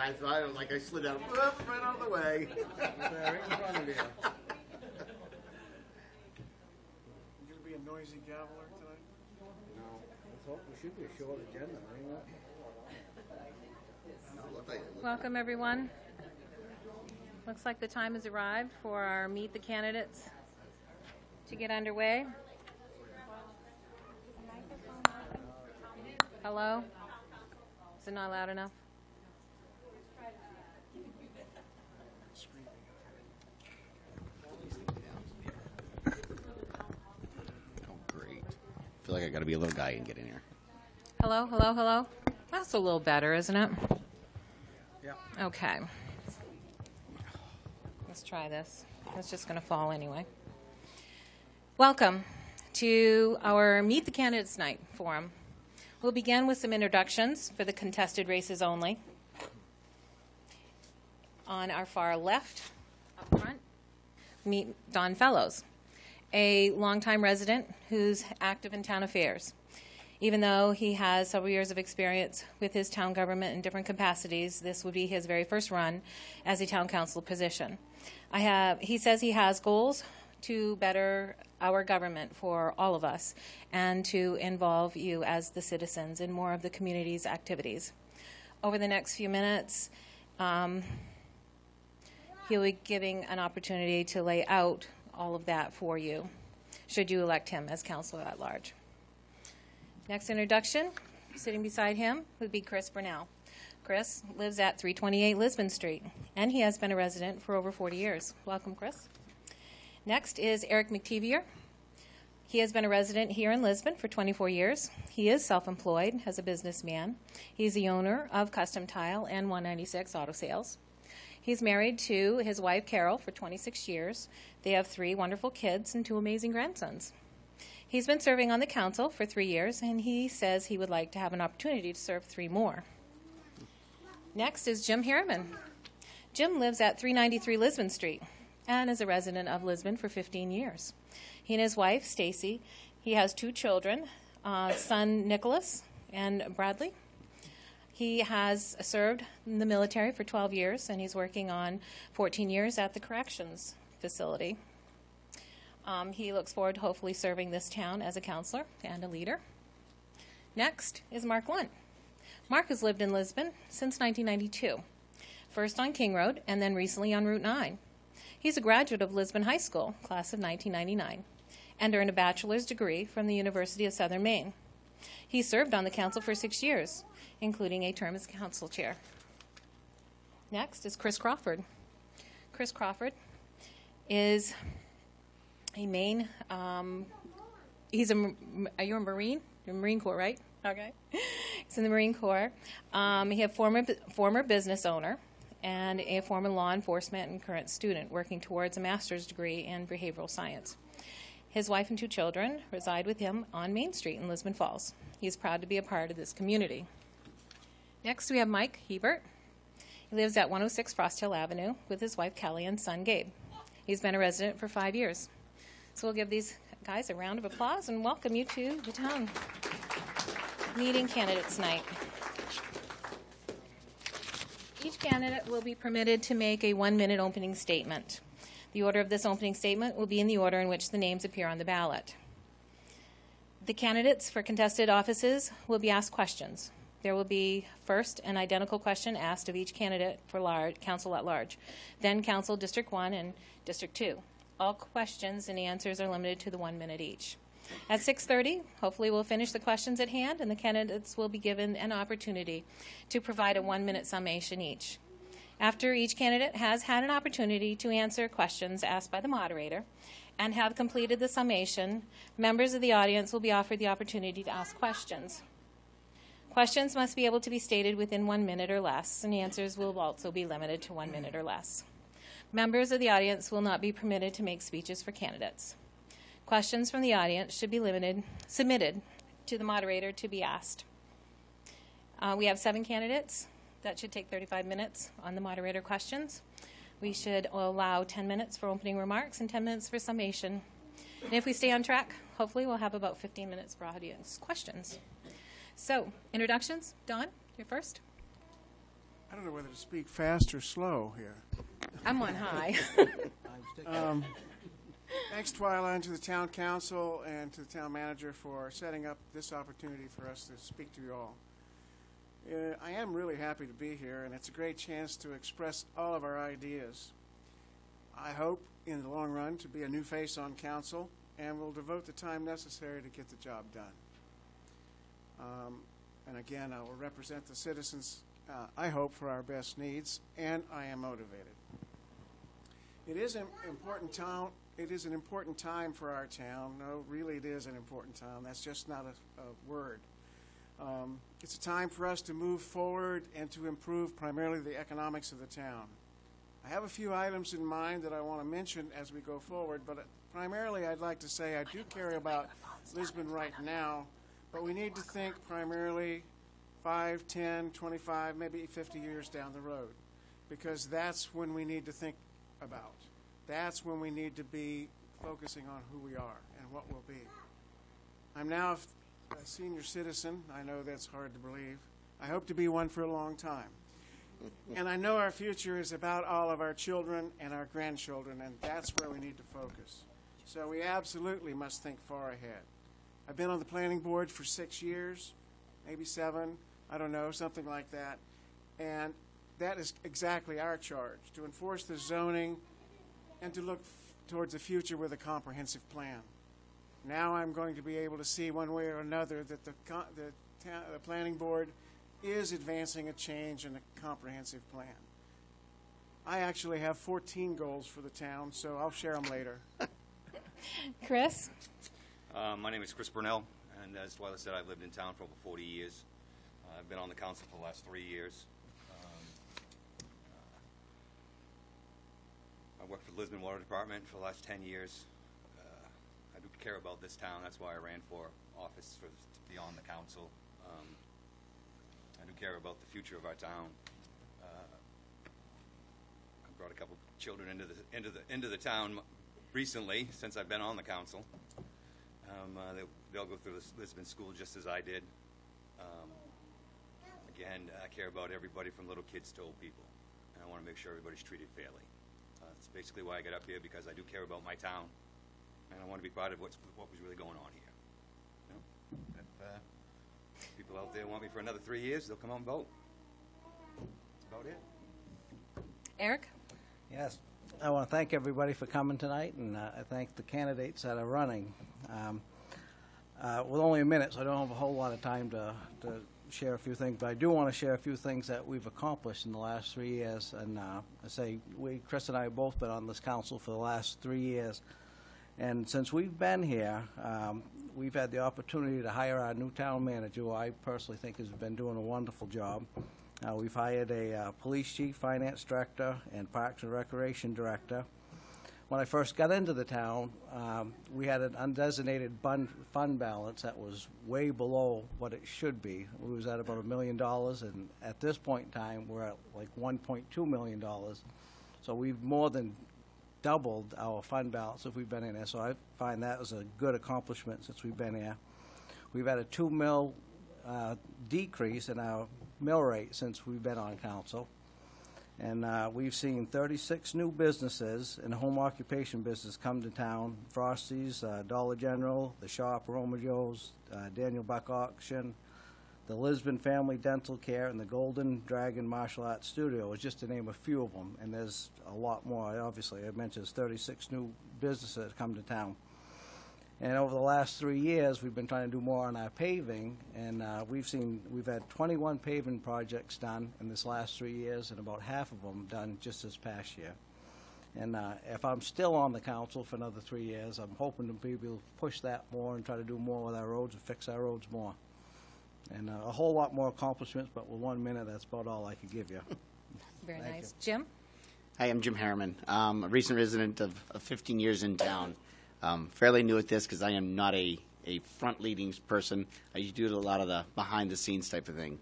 I thought like I slid out right out of the way. Right in front of you. You gonna be a noisy gaveler tonight? No, let's hope we should be a short agenda, ain't it? Welcome, everyone. Looks like the time has arrived for our Meet the Candidates to get underway. Hello? Is it not loud enough? Oh, great. I feel like I got to be a little guy and get in here. Hello, hello, hello? That's a little better, isn't it? Yeah. Okay. Let's try this. It's just going to fall anyway. Welcome to our Meet the Candidates Night forum. We'll begin with some introductions for the contested races only. On our far left, up front, meet Don Fellows, a longtime resident who's active in town affairs. Even though he has several years of experience with his town government in different capacities, this would be his very first run as a town council position. He says he has goals to better our government for all of us and to involve you as the citizens in more of the community's activities. Over the next few minutes, he'll be giving an opportunity to lay out all of that for you, should you elect him as councilor at large. Next introduction, sitting beside him, would be Chris Burnell. Chris lives at 328 Lisbon Street, and he has been a resident for over 40 years. Welcome, Chris. Next is Eric Mctvier. He has been a resident here in Lisbon for 24 years. He is self-employed as a businessman. He's the owner of Custom Tile and 196 Auto Sales. He's married to his wife, Carol, for 26 years. They have 3 wonderful kids and 2 amazing grandsons. He's been serving on the council for 3 years, and he says he would like to have an opportunity to serve 3 more. Next is Jim Hereman. Jim lives at 393 Lisbon Street and is a resident of Lisbon for 15 years. He and his wife, Stacy, he has 2 children, son Nicholas and Bradley. He has served in the military for 12 years, and he's working on 14 years at the corrections facility. He looks forward to hopefully serving this town as a counselor and a leader. Next is Mark Lund. Mark has lived in Lisbon since 1992, first on King Road and then recently on Route 9. He's a graduate of Lisbon High School, class of 1999, and earned a bachelor's degree from the University of Southern Maine. He served on the council for 6 years, including a term as council chair. Next is Chris Crawford. Chris Crawford is a Maine, you're a Marine? You're Marine Corps, right? Okay. He's in the Marine Corps. He is former business owner and a former law enforcement and current student working towards a master's degree in behavioral science. His wife and 2 children reside with him on Main Street in Lisbon Falls. He is proud to be a part of this community. Next, we have Mike Hebert. He lives at 106 Frost Hill Avenue with his wife Kelly and son Gabe. He's been a resident for 5 years. So we'll give these guys a round of applause and welcome you to the town meeting candidates night. Each candidate will be permitted to make a 1-minute opening statement. The order of this opening statement will be in the order in which the names appear on the ballot. The candidates for contested offices will be asked questions. There will be first an identical question asked of each candidate for council at large, then council District 1 and District 2. All questions and answers are limited to the 1 minute each. At 6:30, hopefully we'll finish the questions at hand and the candidates will be given an opportunity to provide a 1-minute summation each. After each candidate has had an opportunity to answer questions asked by the moderator and have completed the summation, members of the audience will be offered the opportunity to ask questions. Questions must be able to be stated within 1 minute or less, and answers will also be limited to 1 minute or less. Members of the audience will not be permitted to make speeches for candidates. Questions from the audience should be submitted to the moderator to be asked. We have 7 candidates. That should take 35 minutes on the moderator questions. We should allow 10 minutes for opening remarks and 10 minutes for summation. And if we stay on track, hopefully we'll have about 15 minutes for audience questions. So, introductions. Don, you're first. I don't know whether to to speak fast or slow here. I'm on high. Thanks, Twyla, and to the town council and to the town manager for setting up this opportunity for us to speak to you all. I am really happy to be here, and it's a great chance to express all of our ideas. I hope, in the long run, to be a new face on council, and will devote the time necessary to get the job done. And again, I will represent the citizens, I hope, for our best needs, and I am motivated. It is an important town. It is an important time for our town. No, really, it is an important time. That's just not a word. It's a time for us to move forward and to improve primarily the economics of the town. I have a few items in mind that I want to mention as we go forward, but primarily I'd like to say I do care about Lisbon right now, but we need to think primarily 5, 10, 25, maybe 50 years down the road, because that's when we need to think about. That's when we need to be focusing on who we are and what we'll be. I'm now a senior citizen. I know that's hard to believe. I hope to be one for a long time. And I know our future is about all of our children and our grandchildren, and that's where we need to focus. So we absolutely must think far ahead. I've been on the planning board for 6 years, maybe 7, I don't know, something like that. And that is exactly our charge, to enforce the zoning and to look towards the future with a comprehensive plan. Now I'm going to be able to see one way or another that the planning board is advancing a change in a comprehensive plan. I actually have 14 goals for the town, so I'll share them later. Chris? My name is Chris Burnell, and as Twyla said, I've lived in town for over 40 years. I've been on the council for the last 3 years. I worked for the Lisbon Water Department for the last 10 years. I do care about this town. That's why I ran for office to be on the council. I do care about the future of our town. I brought a couple children into the town recently since I've been on the council. They'll go through the Lisbon school just as I did. Again, I care about everybody from little kids to old people, and I want to make sure everybody's treated fairly. That's basically why I got up here, because I do care about my town, and I want to be part of what was really going on here. You know, if people out there want me for another 3 years, they'll come out and vote. That's about it. Eric? Yes. I want to thank everybody for coming tonight, and I thank the candidates that are running. With only a minute, so I don't have a whole lot of time to share a few things, but I do want to share a few things that we've accomplished in the last 3 years. And I say, Chris and I have both been on this council for the last 3 years. And since we've been here, we've had the opportunity to hire our new town manager, who I personally think has been doing a wonderful job. We've hired a police chief, finance director, and parks and recreation director. When I first got into the town, we had an undesignated fund balance that was way below what it should be. It was at about $1 million, and at this point in time, we're at like $1.2 million. So we've more than doubled our fund balance since we've been in there. So I find that was a good accomplishment since we've been here. We've had a $2 million decrease in our mill rate since we've been on council. And we've seen 36 new businesses in the home occupation business come to town. Frosty's, Dollar General, The Shop, Roma Joe's, Daniel Buck Auction, the Lisbon Family Dental Care, and the Golden Dragon Martial Arts Studio, is just to name a few of them. And there's a lot more. Obviously, I mentioned there's 36 new businesses that come to town. And over the last 3 years, we've been trying to do more on our paving, and we've had 21 paving projects done in this last 3 years, and about half of them done just this past year. And if I'm still on the council for another 3 years, I'm hoping to be able to push that more and try to do more with our roads and fix our roads more. And a whole lot more accomplishments, but with 1 minute, that's about all I could give you. Very Thank nice. you. Jim? Hi, I'm Jim Harriman, a recent resident of 15 years in town. Fairly new at this because I am not a front-leading person. I usually do a lot of the behind-the-scenes type of thing.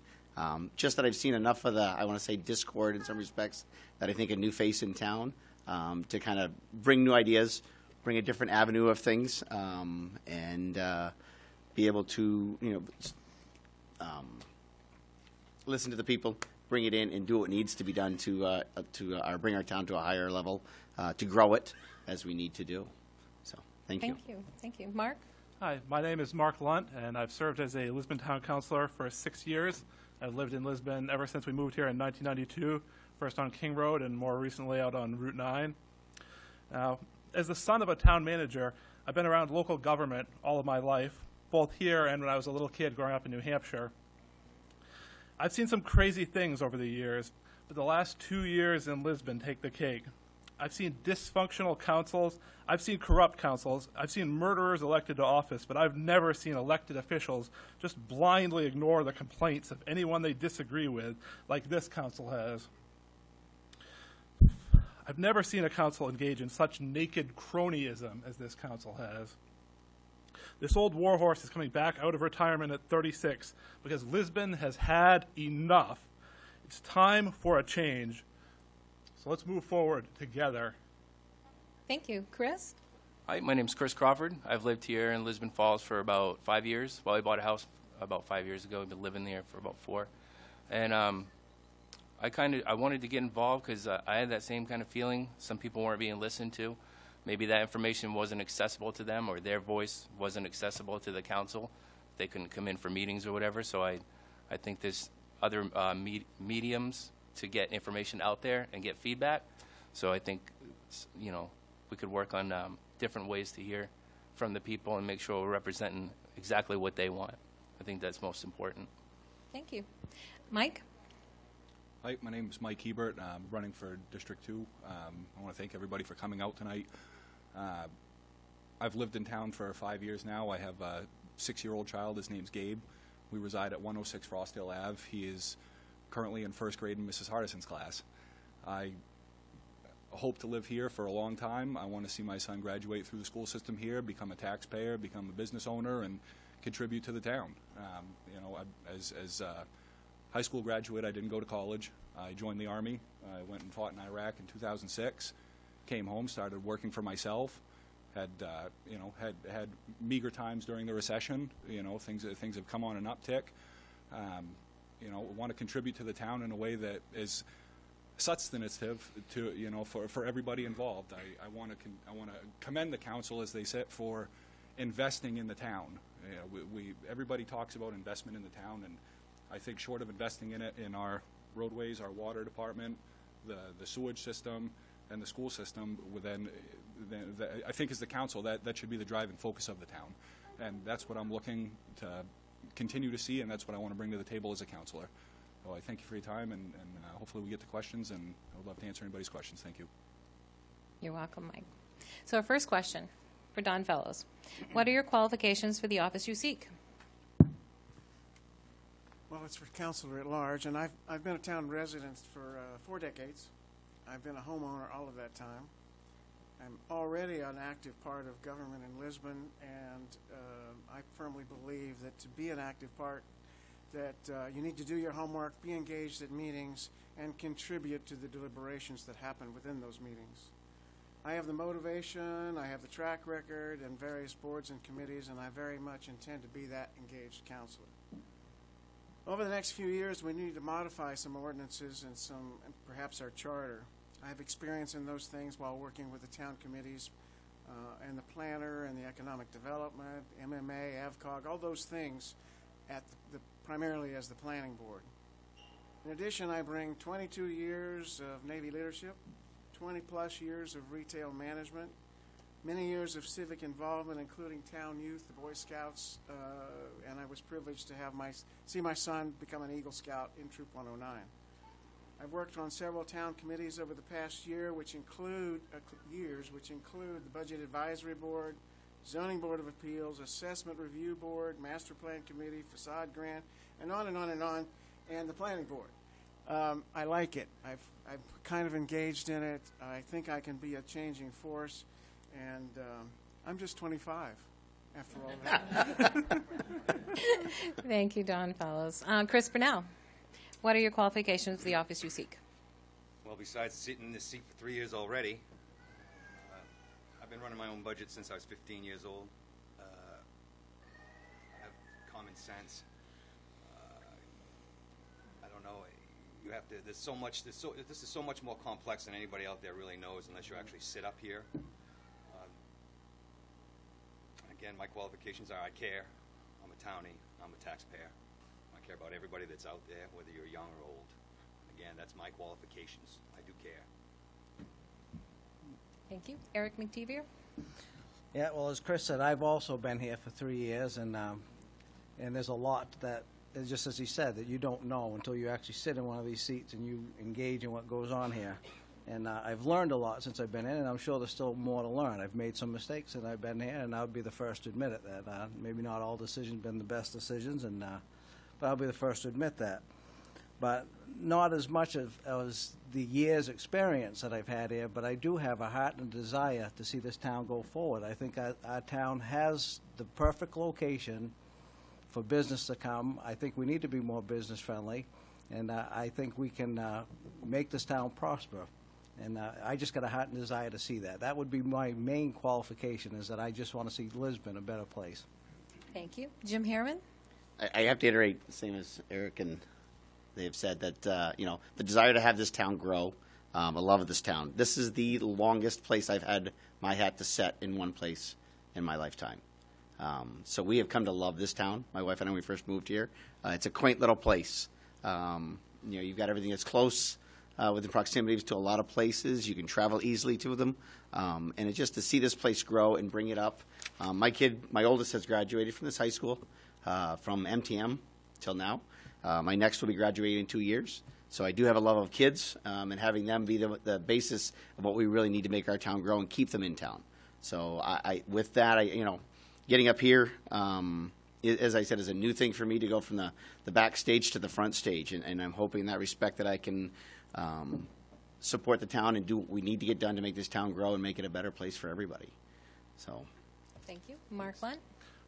Just that I've seen enough of the, I want to say, discord in some respects, that I think a new face in town to kind of bring new ideas, bring a different avenue of things, and be able to, listen to the people, bring it in and do what needs to be done to bring our town to a higher level, to grow it as we need to do. So, thank you. Thank you. Mark? Hi, my name is Mark Lund, and I've served as a Lisbon Town Councilor for 6 years. I've lived in Lisbon ever since we moved here in 1992, first on King Road and more recently out on Route 9. Now, as the son of a town manager, I've been around local government all of my life, both here and when I was a little kid growing up in New Hampshire. I've seen some crazy things over the years, but the last 2 years in Lisbon take the cake. I've seen dysfunctional councils, I've seen corrupt councils, I've seen murderers elected to office, but I've never seen elected officials just blindly ignore the complaints of anyone they disagree with like this council has. I've never seen a council engage in such naked cronyism as this council has. This old warhorse is coming back out of retirement at 36 because Lisbon has had enough. It's time for a change. So let's move forward together. Thank you. Chris? Hi, my name's Chris Crawford. I've lived here in Lisbon Falls for about 5 years. Well, I bought a house about 5 years ago. I've been living there for about 4. And I wanted to get involved because I had that same kind of feeling. Some people weren't being listened to. Maybe that information wasn't accessible to them, or their voice wasn't accessible to the council. They couldn't come in for meetings or whatever. So I think there's other mediums to get information out there and get feedback. So I think, we could work on different ways to hear from the people and make sure we're representing exactly what they want. I think that's most important. Thank you. Mike? Hi, my name is Mike Hebert. I'm running for District 2. I want to thank everybody for coming out tonight. I've lived in town for 5 years now. I have a 6-year-old child. His name's Gabe. We reside at 106 Frostdale Ave. He is currently in first grade in Mrs. Hardison's class. I hope to live here for a long time. I want to see my son graduate through the school system here, become a taxpayer, become a business owner, and contribute to the town. As a high school graduate, I didn't go to college. I joined the Army. I went and fought in Iraq in 2006. Came home, started working for myself. Had meager times during the recession. Things have come on an uptick. Want to contribute to the town in a way that is substantive to for everybody involved. I want to commend the council, as they said, for investing in the town. Everybody talks about investment in the town, and I think short of investing in it in our roadways, our water department, the sewage system, and the school system, I think as the council that should be the driving focus of the town, and that's what I'm looking to continue to see, and that's what I want to bring to the table as a councilor. So I thank you for your time, and hopefully we get to questions, and I would love to answer anybody's questions. Thank you. You're welcome, Mike. So our first question for Don Fellows. What are your qualifications for the office you seek? Well, it's for councilor at large, and I've been a town resident for 4 decades. I've been a homeowner all of that time. I'm already an active part of government in Lisbon, and I firmly believe that to be an active part, that you need to do your homework, be engaged at meetings, and contribute to the deliberations that happen within those meetings. I have the motivation, I have the track record, and various boards and committees, and I very much intend to be that engaged councilor. Over the next few years, we need to modify some ordinances and perhaps our charter. I have experience in those things while working with the town committees and the planner and the economic development, MMA, AVCOG, all those things primarily as the planning board. In addition, I bring 22 years of Navy leadership, 20-plus years of retail management, many years of civic involvement, including town youth, the Boy Scouts, and I was privileged to see my son become an Eagle Scout in Troop 109. I've worked on several town committees over the past year, which include the Budget Advisory Board, Zoning Board of Appeals, Assessment Review Board, Master Plan Committee, Facade Grant, and on and on and on, and the Planning Board. I like it. I've kind of engaged in it. I think I can be a changing force, and I'm just 25 after all that. Thank you, Don Fellows. Chris Burnell, what are your qualifications for the office you seek? Well, besides sitting in this seat for 3 years already, I've been running my own budget since I was 15 years old. I have common sense. I don't know. you have to, this is so much more complex than anybody out there really knows unless you actually sit up here. Again, my qualifications are I care, I'm a townie, I'm a taxpayer. I care about everybody that's out there, whether you're young or old. Again, that's my qualifications. I do care. Thank you. Eric Mctvier. Yeah, well, as Chris said, I've also been here for 3 years, and there's a lot that, just as he said, that you don't know until you actually sit in one of these seats and you engage in what goes on here. And I've learned a lot since I've been in, and I'm sure there's still more to learn. I've made some mistakes since I've been here, and I'll be the first to admit it, that maybe not all decisions have been the best decisions, but I'll be the first to admit that. But not as much as the years' experience that I've had here, but I do have a heart and a desire to see this town go forward. I think our town has the perfect location for business to come. I think we need to be more business friendly, and I think we can make this town prosper. And I just got a heart and desire to see that. That would be my main qualification, is that I just want to see Lisbon a better place. Thank you. Jim Hereman. I have to iterate, the same as Eric and they have said, that the desire to have this town grow, a love of this town. This is the longest place I've had my hat to set in one place in my lifetime. So we have come to love this town. My wife and I, when we first moved here, it's a quaint little place. You've got everything that's close within proximity to a lot of places. You can travel easily to them, and it's just to see this place grow and bring it up. My oldest has graduated from this high school, from MTM till now. My next will be graduating in 2 years. So I do have a love of kids, and having them be the basis of what we really need to make our town grow and keep them in town. So with that, getting up here, as I said, is a new thing for me to go from the backstage to the front stage, and I'm hoping in that respect that I can support the town and do what we need to get done to make this town grow and make it a better place for everybody. So, thank you. Mark Lund.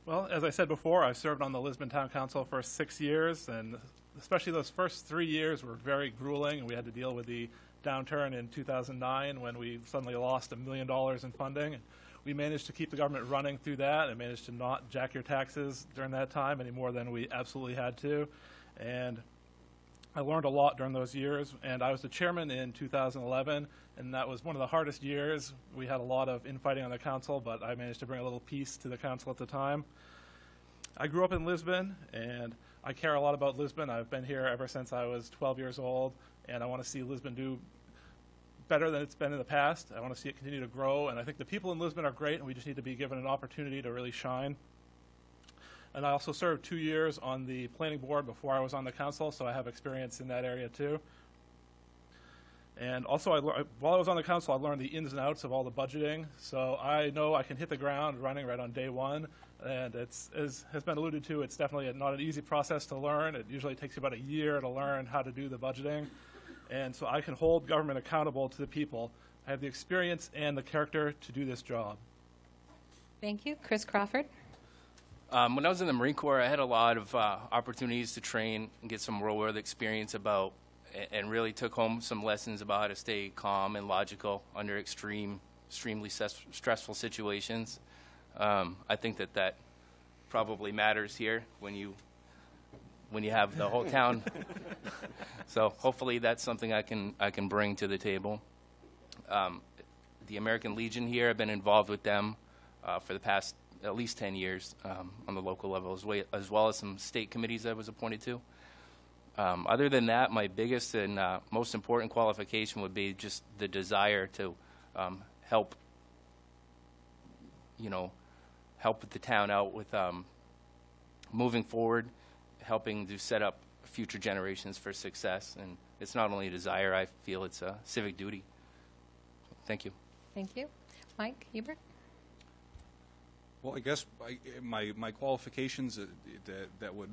Well, as I said before, I served on the Lisbon Town Council for 6 years, and especially those first 3 years were very grueling, and we had to deal with the downturn in 2009 when we suddenly lost $1 million in funding. And we managed to keep the government running through that and managed to not jack your taxes during that time any more than we absolutely had to. And I learned a lot during those years, and I was the chairman in 2011, and that was one of the hardest years. We had a lot of infighting on the council, but I managed to bring a little peace to the council at the time. I grew up in Lisbon, and I care a lot about Lisbon. I've been here ever since I was 12 years old, and I want to see Lisbon do better than it's been in the past. I want to see it continue to grow, and I think the people in Lisbon are great, and we just need to be given an opportunity to really shine. And I also served 2 years on the planning board before I was on the council, so I have experience in that area too. And also, while I was on the council, I learned the ins and outs of all the budgeting, so I know I can hit the ground running right on day one. And it's, as has been alluded to, it's definitely not an easy process to learn. It usually takes you about a year to learn how to do the budgeting. And so I can hold government accountable to the people. I have the experience and the character to do this job. Thank you. Chris Crawford. When I was in the Marine Corps, I had a lot of opportunities to train and get some real-world experience about, and really took home some lessons about how to stay calm and logical under extremely stressful situations. I think that probably matters here when you have the whole town. So hopefully that's something I can bring to the table. The American Legion here, I've been involved with them for the past at least 10 years on the local level, as well as some state committees I was appointed to. Other than that, my biggest and most important qualification would be just the desire to help the town out with moving forward, helping to set up future generations for success. And it's not only a desire, I feel it's a civic duty. Thank you. Thank you. Mike Hebert. Well, I guess my qualifications that would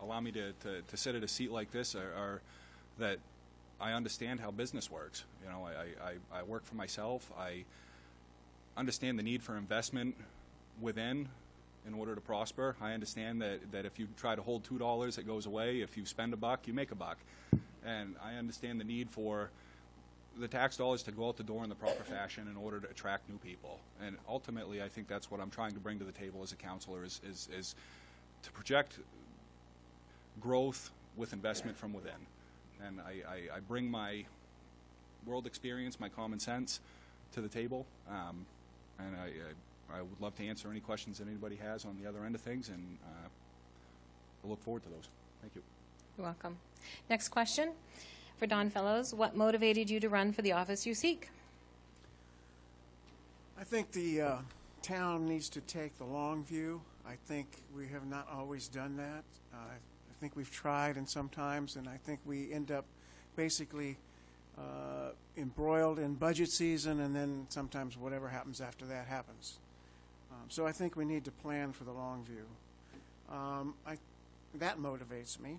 allow me to sit at a seat like this are that I understand how business works. I work for myself. I understand the need for investment within in order to prosper. I understand that if you try to hold $2, it goes away. If you spend $1, you make $1. And I understand the need for the tax dollars to go out the door in the proper fashion in order to attract new people. And ultimately, I think that's what I'm trying to bring to the table as a counselor is to project growth with investment from within. And I bring my world experience, my common sense to the table, and I would love to answer any questions that anybody has on the other end of things, and I look forward to those. Thank you. You're welcome. Next question for Don Fellows. What motivated you to run for the office you seek? I think the town needs to take the long view. I think we have not always done that. I think we've tried, and sometimes, and I think we end up basically embroiled in budget season, and then sometimes whatever happens after that happens. So I think we need to plan for the long view. That motivates me.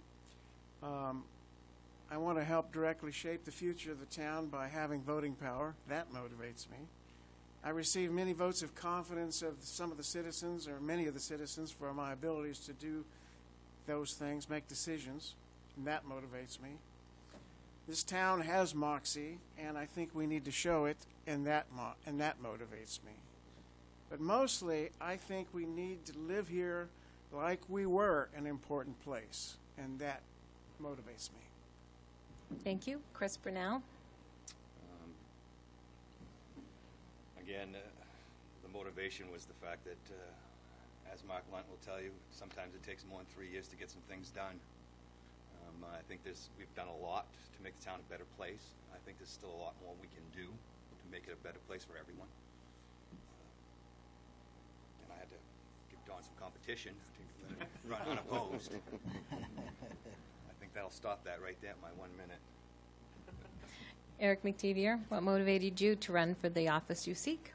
I want to help directly shape the future of the town by having voting power. That motivates me. I receive many votes of confidence of some of the citizens, or many of the citizens, for my abilities to do those things, make decisions, and that motivates me. This town has moxie, and I think we need to show it, and that motivates me. But mostly, I think we need to live here like we were an important place, and that motivates me. Thank you. Chris Burnell. Again, the motivation was the fact that, as Mark Lunt will tell you, sometimes it takes more than 3 years to get some things done. I think we've done a lot to make the town a better place. I think there's still a lot more we can do to make it a better place for everyone. And I had to give Don some competition to run unopposed. I think that'll stop that right there, my 1 minute. Eric Mctvier, what motivated you to run for the office you seek?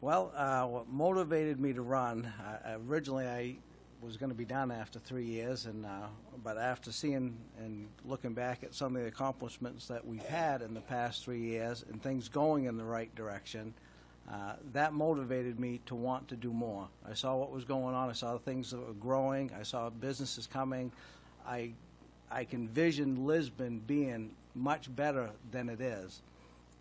Well, what motivated me to run, originally I was going to be done after 3 years, but after seeing and looking back at some of the accomplishments that we've had in the past 3 years and things going in the right direction, that motivated me to want to do more. I saw what was going on. I saw the things that were growing. I saw businesses coming. I can vision Lisbon being much better than it is,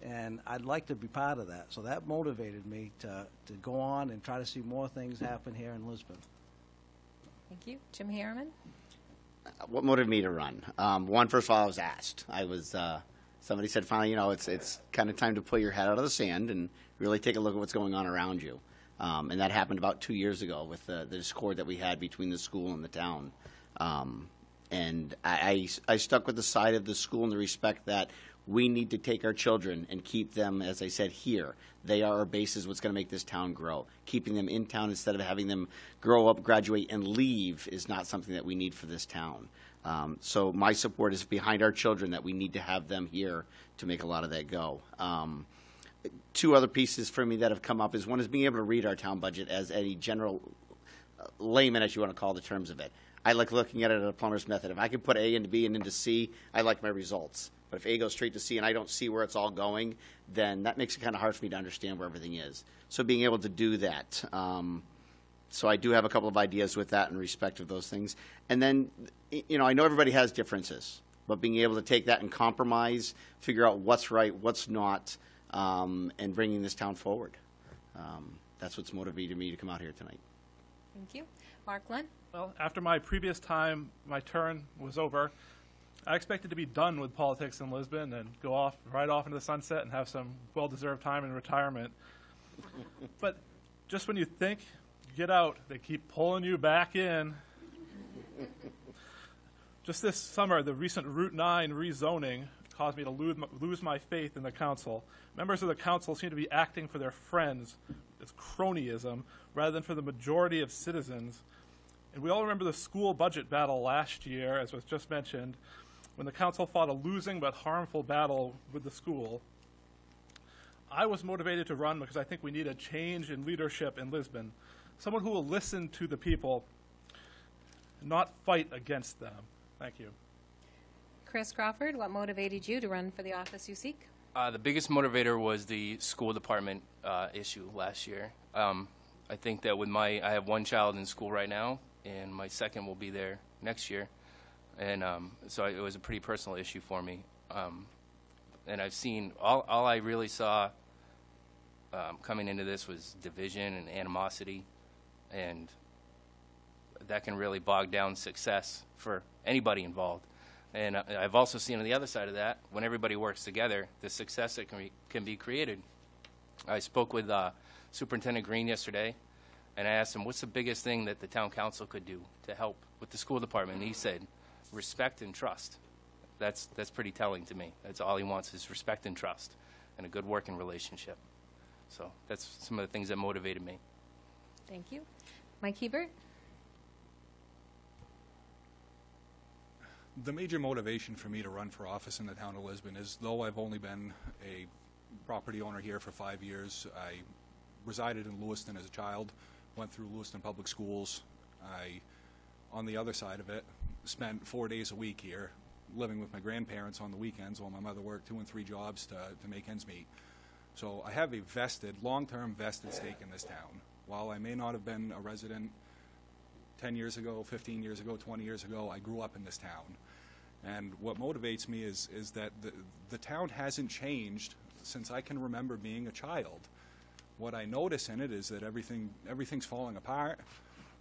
and I'd like to be part of that. So that motivated me to go on and try to see more things happen here in Lisbon. Thank you. Jim Harriman. What motivated me to run? One, first of all, I was asked. Somebody said, finally, it's kind of time to pull your head out of the sand and really take a look at what's going on around you. And that happened about 2 years ago with the discord that we had between the school and the town. And I stuck with the side of the school in the respect that we need to take our children and keep them, as I said, here. They are our basis, what's going to make this town grow. Keeping them in town instead of having them grow up, graduate, and leave is not something that we need for this town. So my support is behind our children, that we need to have them here to make a lot of that go. Two other pieces for me that have come up is, one is being able to read our town budget as a general layman, as you want to call the terms of it. I like looking at it at a plumber's method. If I can put A into B and into C, I like my results. But if A goes straight to C and I don't see where it's all going, then that makes it kind of hard for me to understand where everything is. So being able to do that. So I do have a couple of ideas with that in respect of those things. And then, I know everybody has differences, but being able to take that and compromise, figure out what's right, what's not, and bringing this town forward. That's what's motivated me to come out here tonight. Thank you. Mark Lund. Well, after my previous time, my turn was over, I expected to be done with politics in Lisbon and go right off into the sunset and have some well-deserved time in retirement. But just when you think you get out, they keep pulling you back in. Just this summer, the recent Route 9 rezoning caused me to lose my faith in the council. Members of the council seem to be acting for their friends. It's cronyism rather than for the majority of citizens. And we all remember the school budget battle last year, as was just mentioned, when the council fought a losing but harmful battle with the school. I was motivated to run because I think we need a change in leadership in Lisbon, someone who will listen to the people, not fight against them. Thank you. Chris Crawford, what motivated you to run for the office you seek? The biggest motivator was the school department issue last year. I think that I have one child in school right now, and my second will be there next year. And so it was a pretty personal issue for me. And I've seen, all I really saw coming into this was division and animosity, and that can really bog down success for anybody involved. And I've also seen on the other side of that, when everybody works together, the success that can be created. I spoke with Superintendent Green yesterday, and I asked him, what's the biggest thing that the town council could do to help with the school department? And he said, respect and trust. That's pretty telling to me. That's all he wants is respect and trust and a good working relationship. So that's some of the things that motivated me. Thank you. Mike Hebert? The major motivation for me to run for office in the town of Lisbon is, though I've only been a property owner here for 5 years, I resided in Lewiston as a child, went through Lewiston Public Schools. I, on the other side of it, spent 4 days a week here, living with my grandparents on the weekends while my mother worked 2 and 3 jobs to make ends meet. So I have a long-term vested stake in this town. While I may not have been a resident 10 years ago, 15 years ago, 20 years ago, I grew up in this town. And what motivates me is that the town hasn't changed since I can remember being a child. What I notice in it is that everything's falling apart.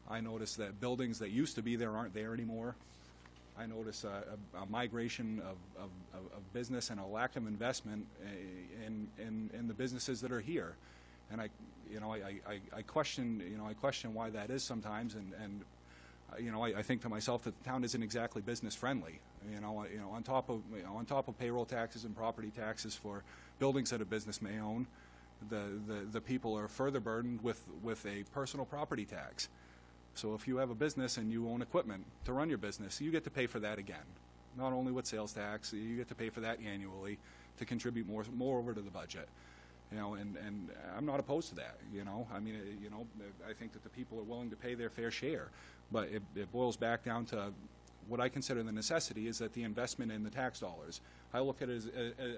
I notice that buildings that used to be there aren't there anymore. I notice a migration of business and a lack of investment in the businesses that are here. And I question why that is sometimes, and I think to myself that the town isn't exactly business friendly. On top of payroll taxes and property taxes for buildings that a business may own, the people are further burdened with a personal property tax. So if you have a business and you own equipment to run your business, you get to pay for that again. Not only with sales tax, you get to pay for that annually to contribute more over to the budget. And I'm not opposed to that. I think that the people are willing to pay their fair share, but it boils back down to what I consider the necessity is that the investment in the tax dollars. I look at it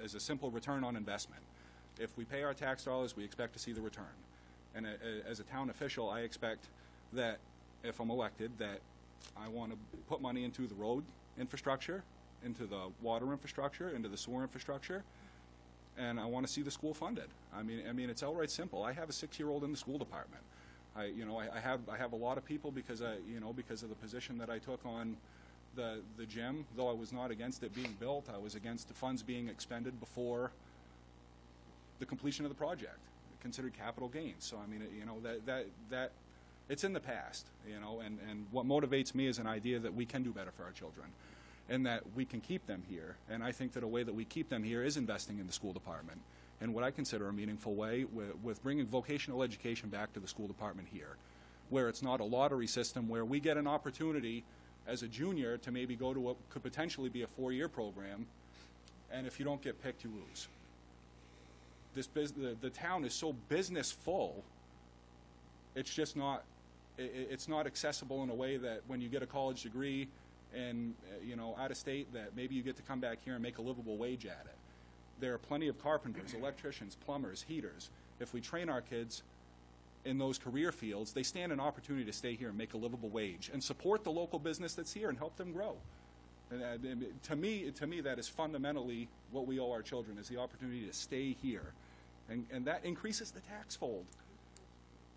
as a simple return on investment. If we pay our tax dollars, we expect to see the return. And as a town official, I expect that if I'm elected, that I want to put money into the road infrastructure, into the water infrastructure, into the sewer infrastructure, and I want to see the school funded. I mean, it's outright simple. I have a 6-year-old in the school department. I have a lot of people because of the position that I took on the gym. Though I was not against it being built, I was against the funds being expended before the completion of the project, considered capital gains. So I mean, that it's in the past, and what motivates me is an idea that we can do better for our children and that we can keep them here. And I think that a way that we keep them here is investing in the school department in what I consider a meaningful way with bringing vocational education back to the school department here, where it's not a lottery system where we get an opportunity as a junior to maybe go to what could potentially be a 4-year program, and if you don't get picked, you lose. The town is so business full, it's just not it's not accessible in a way that when you get a college degree and out of state, that maybe you get to come back here and make a livable wage at it. There are plenty of carpenters, electricians, plumbers, heaters. If we train our kids in those career fields, they stand an opportunity to stay here and make a livable wage and support the local business that's here and help them grow. And to me, that is fundamentally what we owe our children, is the opportunity to stay here. And that increases the tax fold.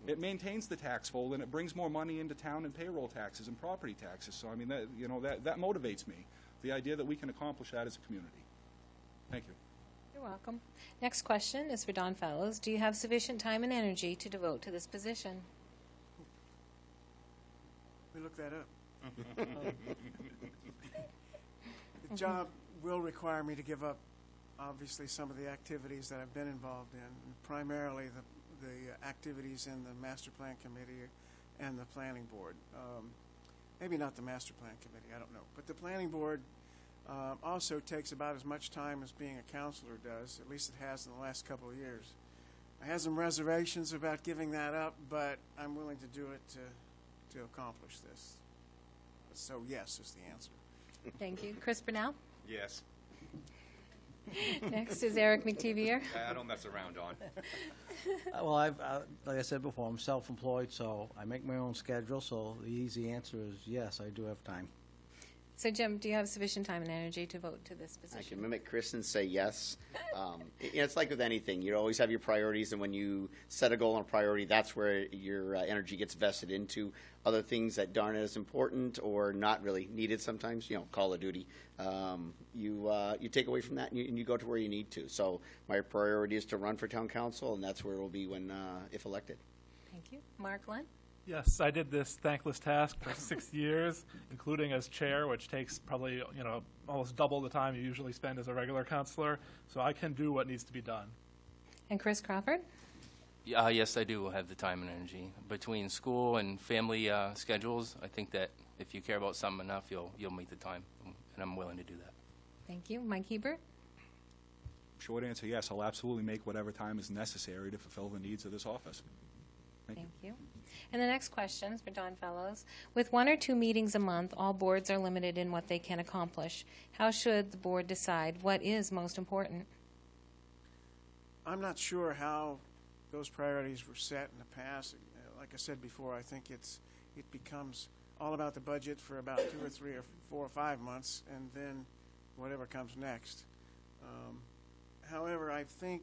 It maintains the tax fold, and it brings more money into town in payroll taxes and property taxes. So I mean, that motivates me, the idea that we can accomplish that as a community. Thank you. You're welcome. Next question is for Don Fellows. Do you have sufficient time and energy to devote to this position? We look that up. The job will require me to give up, obviously, some of the activities that I've been involved in, primarily the activities in the Master Plan Committee and the Planning Board. Maybe not the Master Plan Committee, I don't know. But the Planning Board also takes about as much time as being a counselor does, at least it has in the last couple of years. I have some reservations about giving that up, but I'm willing to do it to accomplish this. So yes is the answer. Thank you. Chris Burnell? Yes. Next is Eric Mctvier. I don't mess around, Don. Well, like I said before, I'm self-employed, so I make my own schedule, so the easy answer is yes, I do have time. So, Jim, do you have sufficient time and energy to vote to this position? I can mimic Chris and say yes. it's like with anything. You always have your priorities, and when you set a goal and a priority, that's where your energy gets vested into. Other things that aren't as important or not really needed sometimes, Call of Duty, you take away from that and you go to where you need to. So my priority is to run for town council, and that's where we'll be when if elected. Thank you. Mark Lund? Yes, I did this thankless task for 6 years, including as chair, which takes probably, almost double the time you usually spend as a regular counselor. So I can do what needs to be done. And Chris Crawford? Yes, I do have the time and energy. Between school and family schedules, I think that if you care about something enough, you'll make the time, and I'm willing to do that. Thank you. Mike Hebert? Short answer, yes. I'll absolutely make whatever time is necessary to fulfill the needs of this office. Thank you. And the next question is for Don Fellows. With 1 or 2 meetings a month, all boards are limited in what they can accomplish. How should the board decide what is most important? I'm not sure how those priorities were set in the past. Like I said before, I think it becomes all about the budget for about 2 or 3 or 4 or 5 months, and then whatever comes next. However, I think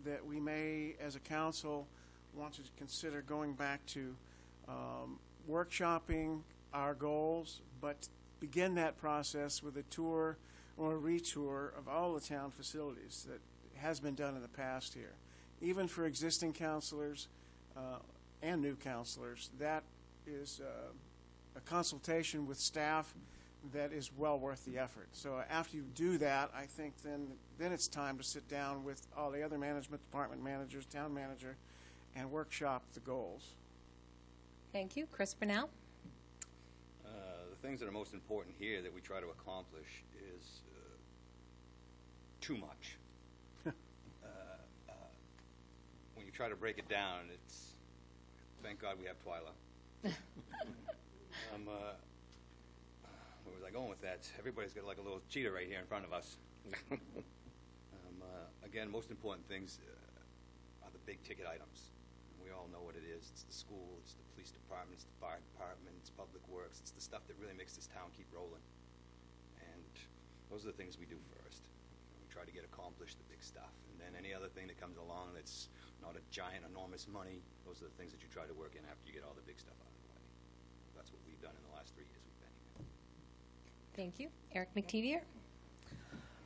that we may, as a council, want to consider going back to workshopping our goals, but begin that process with a tour or a retour of all the town facilities that has been done in the past here. Even for existing counselors and new counselors, that is a consultation with staff that is well worth the effort. So after you do that, I think then it's time to sit down with all the other management department managers, town manager, and workshop the goals. Thank you. Chris Burnell? The things that are most important here that we try to accomplish is too much. When you try to break it down, it's thank God we have Twyla. Where was I going with that? Everybody's got like a little cheetah right here in front of us. Again, most important things are the big ticket items. We all know what it is. It's the school, it's the police department, it's the fire department, it's public works. It's the stuff that really makes this town keep rolling. And those are the things we do first. We try to get accomplished the big stuff. And then any other thing that comes along that's not a giant, enormous money, those are the things that you try to work in after you get all the big stuff out of the way. That's what we've done in the last 3 years we've been here. Thank you. Eric Mctvier?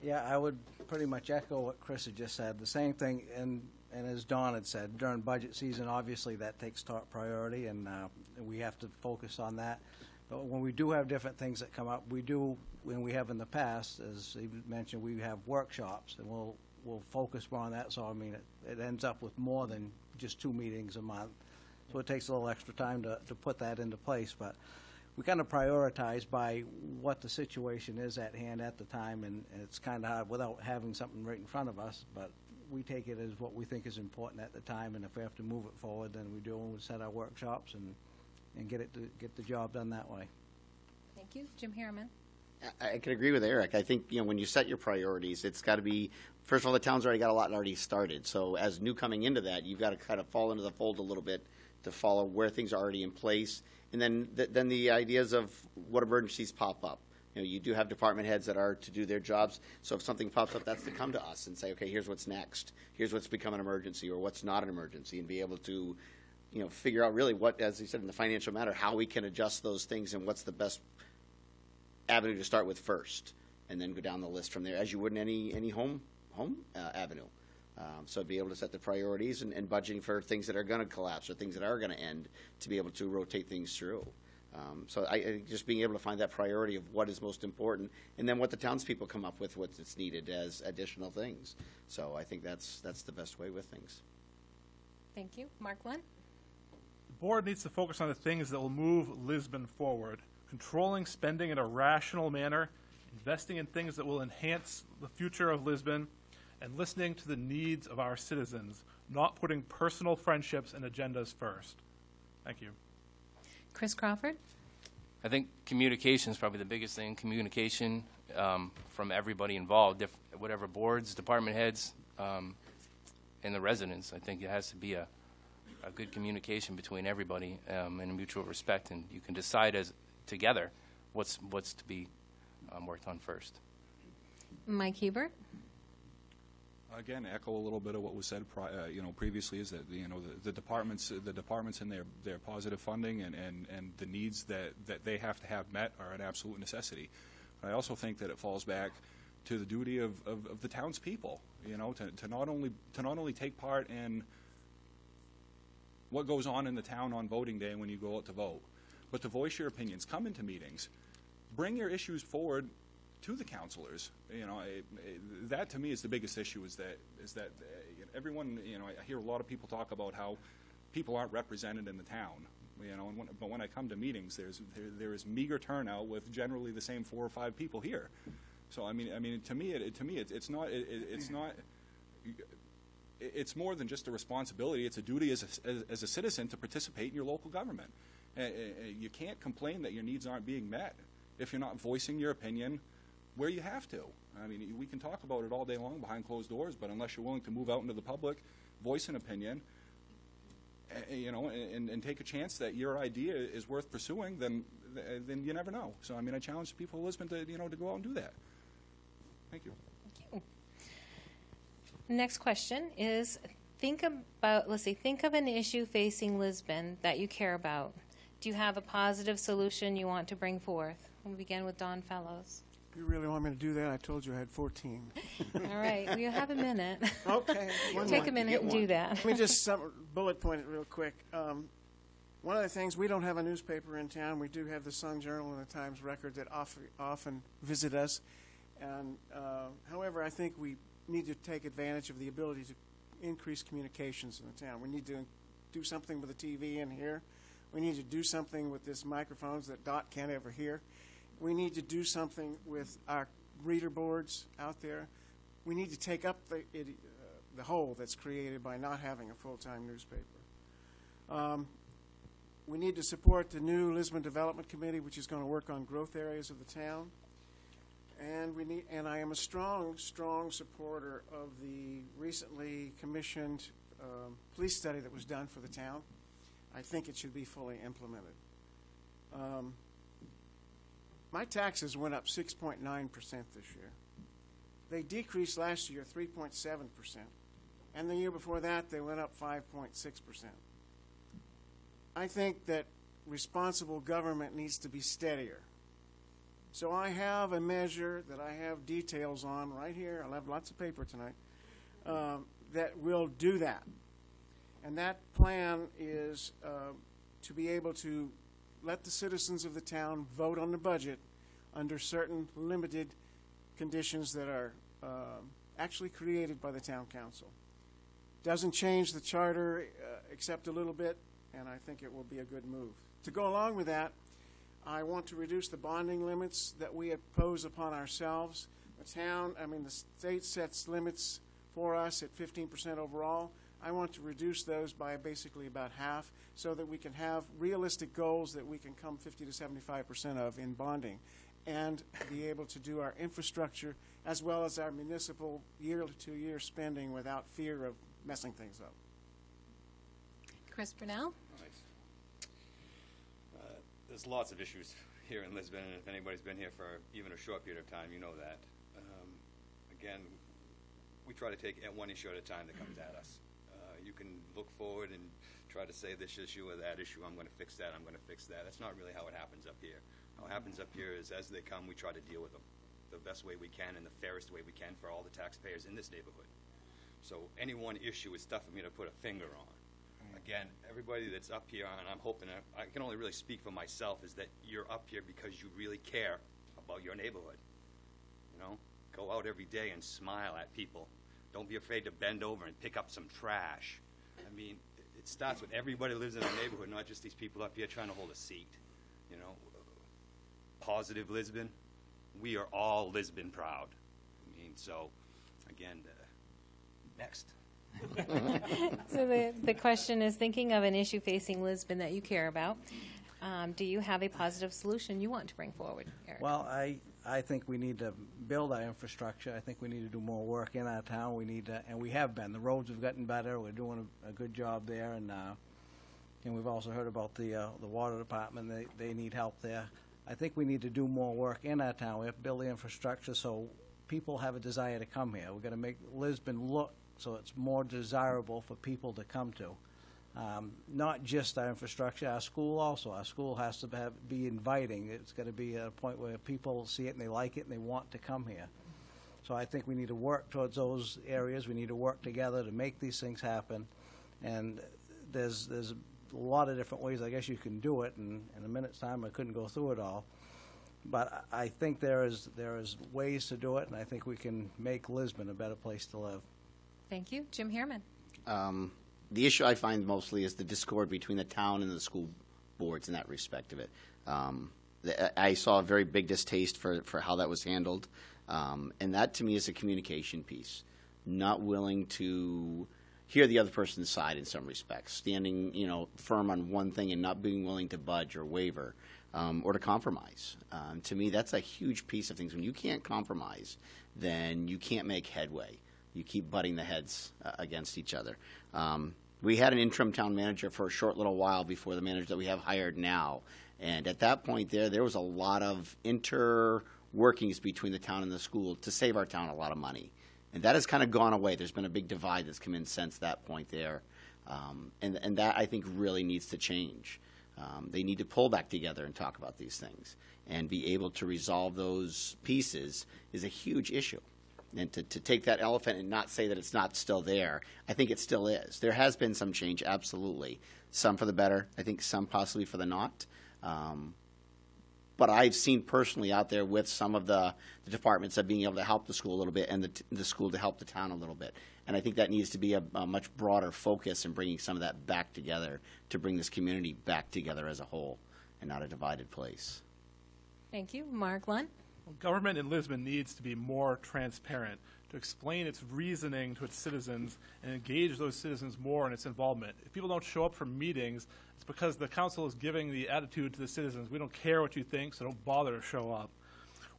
Yeah, I would pretty much echo what Chris had just said. The same thing, and as Don had said, during budget season, obviously that takes top priority, and we have to focus on that. But when we do have different things that come up, we do, when we have in the past, as he mentioned, we have workshops, and we'll focus more on that. So, I mean, it ends up with more than just 2 meetings a month. So it takes a little extra time to put that into place. But we kind of prioritize by what the situation is at hand at the time, and it's kind of hard without having something right in front of us. But we take it as what we think is important at the time, and if we have to move it forward, then we do, and we set our workshops and get the job done that way. Thank you. Jim Hereman? I can agree with Eric. I think when you set your priorities, it's got to be, first of all, the town's already got a lot already started. So as new coming into that, you've got to kind of fall into the fold a little bit to follow where things are already in place, and then the ideas of what emergencies pop up. You do have department heads that are to do their jobs. So if something pops up, that's to come to us and say, okay, here's what's next. Here's what's become an emergency or what's not an emergency, and be able to, figure out really what, as you said, in the financial matter, how we can adjust those things and what's the best avenue to start with first, and then go down the list from there, as you would in any home avenue. So be able to set the priorities and budgeting for things that are going to collapse or things that are going to end, to be able to rotate things through. So I just being able to find that priority of what is most important, and then what the townspeople come up with, what's needed as additional things. So I think that's the best way with things. Thank you. Mark Lund? The board needs to focus on the things that will move Lisbon forward, controlling spending in a rational manner, investing in things that will enhance the future of Lisbon, and listening to the needs of our citizens, not putting personal friendships and agendas first. Thank you. Chris Crawford? I think communication is probably the biggest thing. Communication from everybody involved, whatever boards, department heads, and the residents. I think it has to be a good communication between everybody and a mutual respect, and you can decide as together what's to be worked on first. Mike Hebert? again, echo a little bit of what was said, previously, is that, the departments and their positive funding and the needs that they have to have met are an absolute necessity. But I also think that it falls back to the duty of the townspeople, to not only take part in what goes on in the town on voting day when you go out to vote, but to voice your opinions, come into meetings, bring your issues forward to the councilors. That to me is the biggest issue. Is that everyone? I hear a lot of people talk about how people aren't represented in the town. But when I come to meetings, there is meager turnout with generally the same 4 or 5 people here. So to me, it's not. It's more than just a responsibility. It's a duty as a citizen to participate in your local government. You can't complain that your needs aren't being met if you're not voicing your opinion where you have to. We can talk about it all day long behind closed doors, but unless you're willing to move out into the public, voice an opinion, and take a chance that your idea is worth pursuing, then you never know. So I challenge the people of Lisbon to to go out and do that. Thank you. Thank you. Next question is, think of an issue facing Lisbon that you care about. Do you have a positive solution you want to bring forth? We'll begin with Don Fellows. You really want me to do that? I told you I had 14. All right. Well, you have a minute. Okay. Take a minute and do that. Let me just bullet point it real quick. One of the things, we don't have a newspaper in town. We do have the Sun Journal and the Times Record that often visit us. And however, I think we need to take advantage of the ability to increase communications in the town. We need to do something with the TV in here. We need to do something with these microphones that Dot can't ever hear. We need to do something with our reader boards out there. We need to take up the hole that's created by not having a full-time newspaper. We need to support the new Lisbon Development Committee, which is going to work on growth areas of the town. And I am a strong supporter of the recently commissioned police study that was done for the town. I think it should be fully implemented. My taxes went up 6.9% this year. They decreased last year 3.7%. And the year before that, they went up 5.6%. I think that responsible government needs to be steadier. So I have a measure that I have details on right here. I'll have lots of paper tonight that will do that. And that plan is to be able to let the citizens of the town vote on the budget under certain limited conditions that are actually created by the town council. Doesn't change the charter except a little bit, and I think it will be a good move. To go along with that, I want to reduce the bonding limits that we impose upon ourselves. The state sets limits for us at 15% overall. I want to reduce those by basically about half so that we can have realistic goals that we can come 50 to 75% of in bonding and be able to do our infrastructure as well as our municipal year-to-year spending without fear of messing things up. Chris Burnell. Nice. There's lots of issues here in Lisbon, and if anybody's been here for even a short period of time, you know that. Again, we try to take one issue at a time that comes at us. You can look forward and try to say this issue or that issue, I'm going to fix that, I'm going to fix that. That's not really how it happens up here. How it happens up here is as they come, we try to deal with them the best way we can and the fairest way we can for all the taxpayers in this neighborhood. So any one issue is tough for me to put a finger on. Again, everybody that's up here, and I'm hoping, I can only really speak for myself, is that you're up here because you really care about your neighborhood. Go out every day and smile at people. Don't be afraid to bend over and pick up some trash. It starts with everybody who lives in our neighborhood, not just these people up here trying to hold a seat. Positive Lisbon. We are all Lisbon proud. So, again, next. So the question is, thinking of an issue facing Lisbon that you care about, do you have a positive solution you want to bring forward, Eric? Well, I think we need to build our infrastructure. I think we need to do more work in our town. We need to, and we have been. The roads have gotten better. We're doing a good job there, and we've also heard about the water department. They need help there. I think we need to do more work in our town. We have to build the infrastructure so people have a desire to come here. We're going to make Lisbon look so it's more desirable for people to come to. Not just our infrastructure, our school also. Our school has to be inviting. It's got to be at a point where people see it and they like it and they want to come here. So I think we need to work towards those areas. We need to work together to make these things happen. And there's a lot of different ways I guess you can do it. And in a minute's time, I couldn't go through it all. But I think there is ways to do it, and I think we can make Lisbon a better place to live. Thank you. Jim Hereman. The issue I find mostly is the discord between the town and the school boards in that respect of it. I saw a very big distaste for how that was handled, and that to me is a communication piece. Not willing to hear the other person's side in some respects, standing firm on one thing and not being willing to budge or waver. Or to compromise. To me, that's a huge piece of things. When you can't compromise, then you can't make headway. You keep butting the heads against each other. We had an interim town manager for a short little while before the manager that we have hired now. And at that point there was a lot of interworkings between the town and the school to save our town a lot of money. And that has kind of gone away. There's been a big divide that's come in since that point there. And that, I think, really needs to change. They need to pull back together and talk about these things, and be able to resolve those pieces is a huge issue. And to take that elephant and not say that it's not still there, I think it still is. There has been some change, absolutely. Some for the better, I think some possibly for the not. But I've seen personally out there with some of the departments of being able to help the school a little bit, and the school to help the town a little bit. And I think that needs to be a much broader focus in bringing some of that back together to bring this community back together as a whole and not a divided place. Thank you. Mark Lund. Well, government in Lisbon needs to be more transparent, to explain its reasoning to its citizens and engage those citizens more in its involvement. If people don't show up for meetings, it's because the council is giving the attitude to the citizens, we don't care what you think, so don't bother to show up.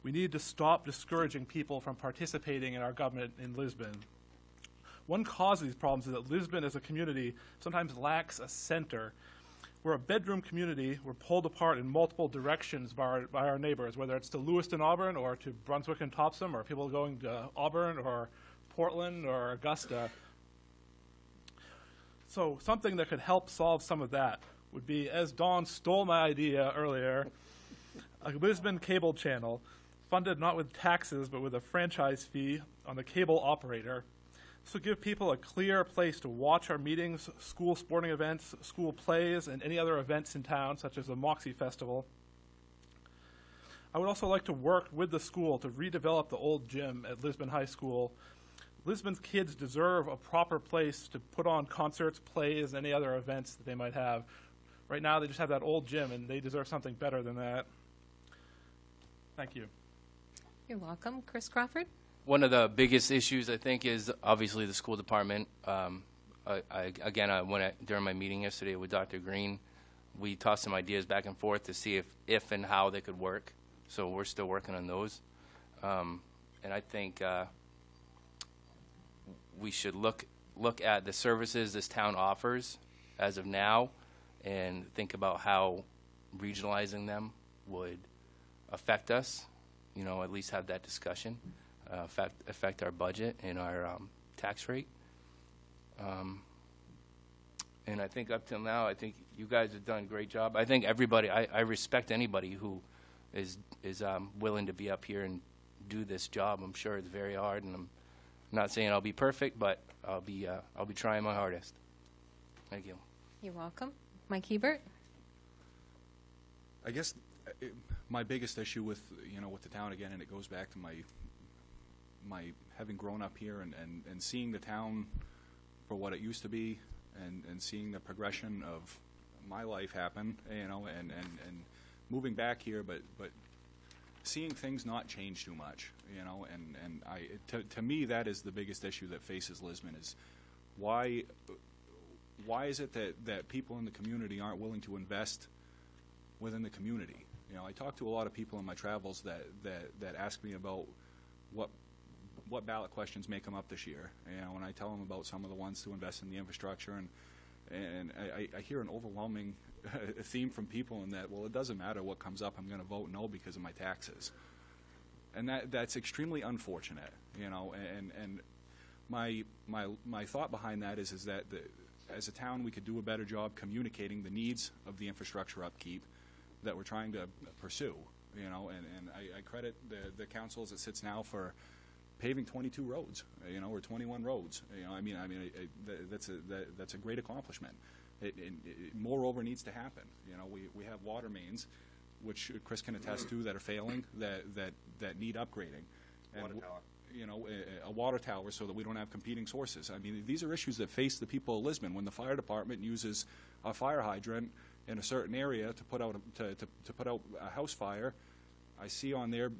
We need to stop discouraging people from participating in our government in Lisbon. One cause of these problems is that Lisbon as a community sometimes lacks a center. We're a bedroom community. We're pulled apart in multiple directions by our neighbors, whether it's to Lewiston, Auburn, or to Brunswick and Topsom, or people going to Auburn or Portland or Augusta. So something that could help solve some of that would be, as Dawn stole my idea earlier, a Lisbon cable channel funded not with taxes but with a franchise fee on the cable operator. This will give people a clear place to watch our meetings, school sporting events, school plays, and any other events in town, such as the Moxie Festival. I would also like to work with the school to redevelop the old gym at Lisbon High School. Lisbon's kids deserve a proper place to put on concerts, plays, and any other events that they might have. Right now, they just have that old gym, and they deserve something better than that. Thank you. You're welcome. Chris Crawford. One of the biggest issues, I think, is obviously the school department. During my meeting yesterday with Dr. Green, we tossed some ideas back and forth to see if and how they could work. So we're still working on those. And I think we should look at the services this town offers as of now and think about how regionalizing them would affect us, at least have that discussion. Affect our budget and our tax rate. And I think up till now, I think you guys have done a great job. I think everybody, I respect anybody who is willing to be up here and do this job. I'm sure it's very hard, and I'm not saying I'll be perfect, but I'll be trying my hardest. Thank you. You're welcome. Mike Hebert. I guess my biggest issue with the town, again, and it goes back to my having grown up here and seeing the town for what it used to be, and seeing the progression of my life happen, and moving back here, but seeing things not change too much, to me that is the biggest issue that faces Lisbon is why is it that people in the community aren't willing to invest within the community? I talk to a lot of people in my travels that ask me about what ballot questions may come up this year. When I tell them about some of the ones to invest in the infrastructure, and I hear an overwhelming theme from people in that, well, it doesn't matter what comes up, I'm going to vote no because of my taxes. And that's extremely unfortunate, you know, and my thought behind that is that as a town we could do a better job communicating the needs of the infrastructure upkeep that we're trying to pursue, you know, and I credit the council as it sits now for paving 22 roads, you know, or 21 roads. You know, that's a great accomplishment. It moreover needs to happen. You know, we have water mains, which Chris can attest to, that are failing, that need upgrading. And Water tower. You know, a water tower so that we don't have competing sources. I mean, these are issues that face the people of Lisbon. When the fire department uses a fire hydrant in a certain area to put out a house fire, I see on there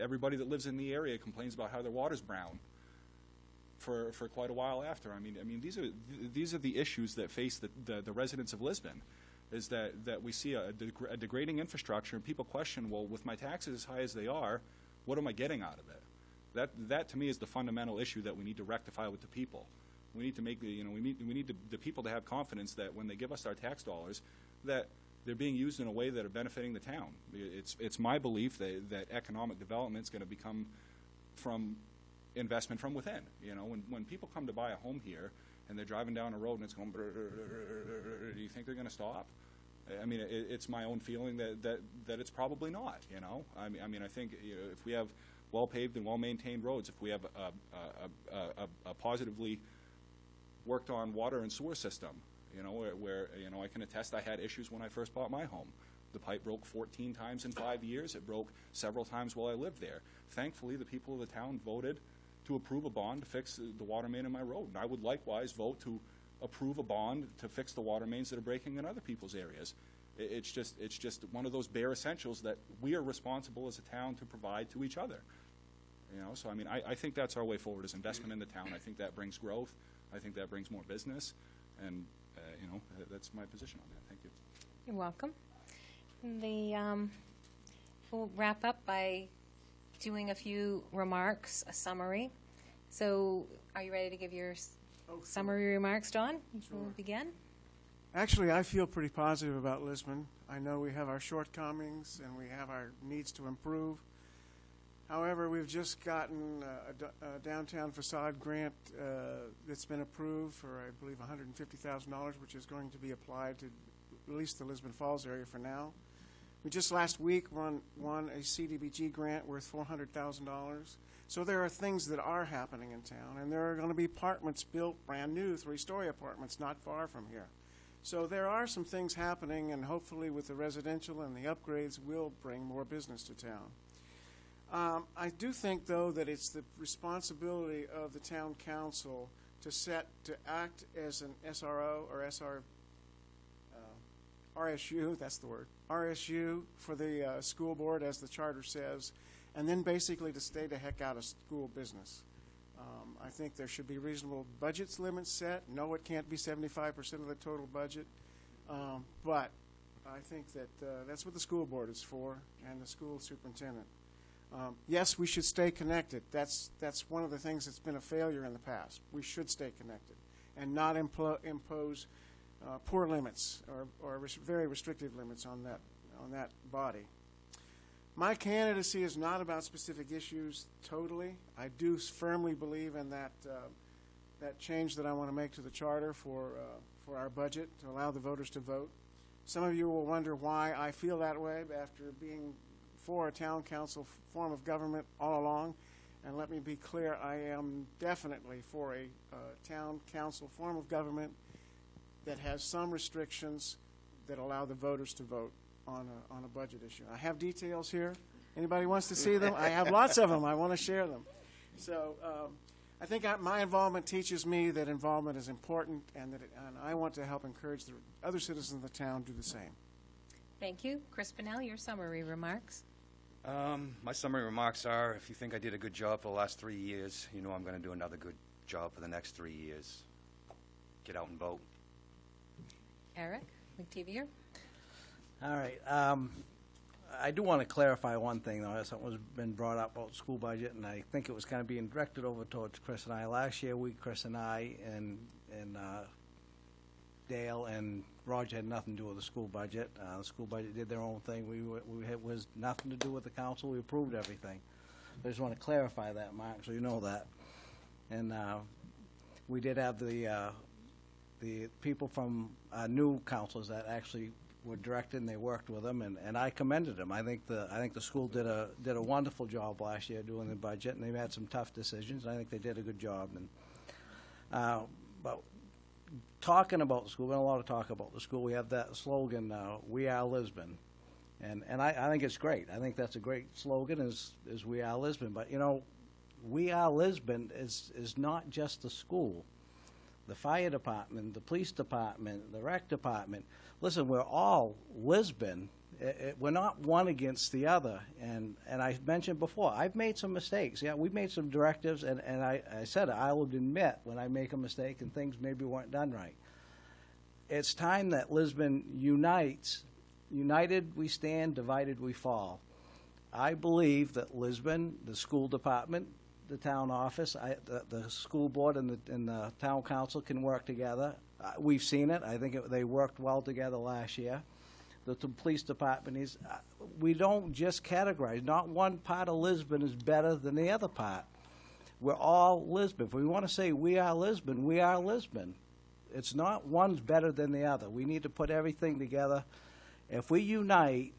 everybody that lives in the area complains about how their water's brown for quite a while after. I mean these are the issues that face the residents of Lisbon, is that we see a degrading infrastructure, and people question, well, with my taxes as high as they are, what am I getting out of it? That to me is the fundamental issue that we need to rectify with the people. We need to make we need the people to have confidence that when they give us our tax dollars, that they're being used in a way that are benefiting the town. It's my belief that economic development is going to become from investment from within. You know, when people come to buy a home here and they're driving down a road and it's going, do you think they're going to stop? I mean, it's my own feeling that it's probably not. You know, I mean, I think, you know, if we have well-paved and well-maintained roads, if we have a positively worked on water and sewer system, you know, where you know, I can attest I had issues when I first bought my home. The pipe broke 14 times in 5 years. It broke several times while I lived there. Thankfully, the people of the town voted to approve a bond to fix the water main in my road. And I would likewise vote to approve a bond to fix the water mains that are breaking in other people's areas. It's just one of those bare essentials that we are responsible as a town to provide to each other. You know, so I mean, I think that's our way forward, is investment in the town. I think that brings growth. I think that brings more business, and you know, that's my position on that. Thank you. You're welcome. We'll wrap up by doing a few remarks, a summary. So, are you ready to give your summary remarks, Don? Sure. We'll begin. Actually, I feel pretty positive about Lisbon. I know we have our shortcomings and we have our needs to improve. However, we've just gotten a downtown facade grant that's been approved for, I believe, $150,000, which is going to be applied to at least the Lisbon Falls area for now. We just last week won a CDBG grant worth $400,000. So there are things that are happening in town, and there are going to be apartments built, brand new, 3-story apartments not far from here. So there are some things happening, and hopefully with the residential and the upgrades will bring more business to town. I do think, though, that it's the responsibility of the town council to act as an SRO or RSU, that's the word, RSU for the school board, as the charter says, and then basically to stay the heck out of school business. I think there should be reasonable budget limits set. No, it can't be 75% of the total budget, but I think that that's what the school board is for, and the school superintendent. Yes, we should stay connected. That's one of the things that's been a failure in the past. We should stay connected and not impose poor limits or very restrictive limits on that body. My candidacy is not about specific issues totally. I do firmly believe in that change that I want to make to the charter for our budget to allow the voters to vote. Some of you will wonder why I feel that way after being for a town council form of government all along. And let me be clear, I am definitely for a town council form of government that has some restrictions that allow the voters to vote on a budget issue. I have details here. Anybody wants to see them? I have lots of them. I want to share them. So I think my involvement teaches me that involvement is important, and I want to help encourage the other citizens of the town to do the same. Thank you. Chris Burnell, your summary remarks. My summary remarks are, if you think I did a good job for the last 3 years, you know I'm going to do another good job for the next 3 years. Get out and vote. Eric Mctvier. All right. I do want to clarify one thing, though. Something was been brought up about school budget, and I think it was kind of being directed over towards Chris and I. Last year, Chris and I and Dale and Roger had nothing to do with the school budget. The school budget did their own thing. It was nothing to do with the council. We approved everything. I just want to clarify that, Mark, so you know that. And we did have the people from new councils that actually were directed, and they worked with them, and I commended them. I think the school did a wonderful job last year doing the budget, and they've had some tough decisions. And I think they did a good job. And but talking about the school, we had a lot of talk about the school. We have that slogan, "We are Lisbon," and I think it's great. I think that's a great slogan. Is "We are Lisbon," but you know, "We are Lisbon" is not just the school. The fire department, the police department, the rec department. Listen, we're all Lisbon. We're not one against the other. And I mentioned before, I've made some mistakes. Yeah, we've made some directives, and I said I will admit when I make a mistake and things maybe weren't done right. It's time that Lisbon unites. United we stand, divided we fall. I believe that Lisbon, the school department, the town office, the school board and the town council can work together. We've seen it. I think they worked well together last year. The police department is, we don't just categorize. Not one part of Lisbon is better than the other part. We're all Lisbon. If we want to say we are Lisbon, we are Lisbon. It's not one's better than the other. We need to put everything together. If we unite,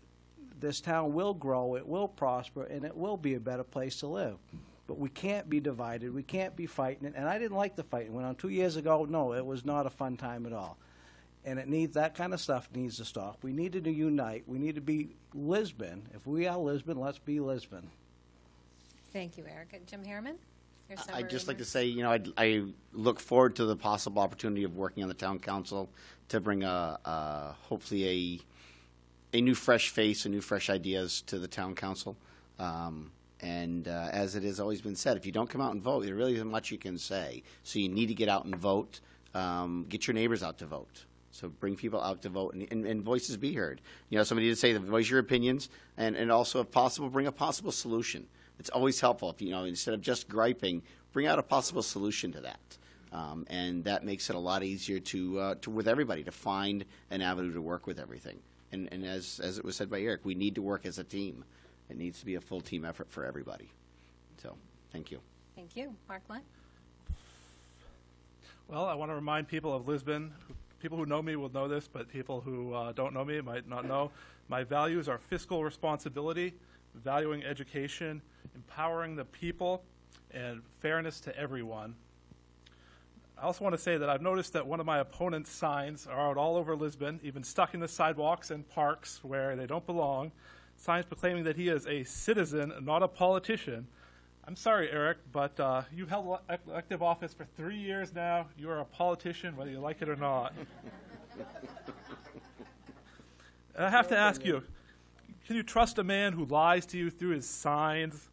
this town will grow, it will prosper, and it will be a better place to live. But we can't be divided. We can't be fighting. And I didn't like the fighting. Went on 2 years ago. No, it was not a fun time at all. And it needs, that kind of stuff needs to stop. We needed to unite. We need to be Lisbon. If we are Lisbon, let's be Lisbon. Thank you, Eric. Jim Hereman? I'd just like to say, you know, I look forward to the possible opportunity of working on the town council to bring hopefully a new fresh face, a new fresh ideas to the town council. And as it has always been said, if you don't come out and vote, there really isn't much you can say. So you need to get out and vote. Get your neighbors out to vote. So bring people out to vote and voices be heard. You know, somebody did say that voice your opinions and also, if possible, bring a possible solution. It's always helpful if, you know, instead of just griping, bring out a possible solution to that. And that makes it a lot easier to with everybody to find an avenue to work with everything. And as it was said by Eric, we need to work as a team. It needs to be a full team effort for everybody. So, thank you. Thank you. Mark Lund? Well, I want to remind people of Lisbon. People who know me will know this, but people who don't know me might not know. My values are fiscal responsibility, valuing education, empowering the people, and fairness to everyone. I also want to say that I've noticed that one of my opponent's signs are out all over Lisbon, even stuck in the sidewalks and parks where they don't belong, signs proclaiming that he is a citizen, not a politician. I'm sorry, Eric, but you've held elective office for 3 years now. You are a politician, whether you like it or not. And I have to ask you, can you trust a man who lies to you through his signs?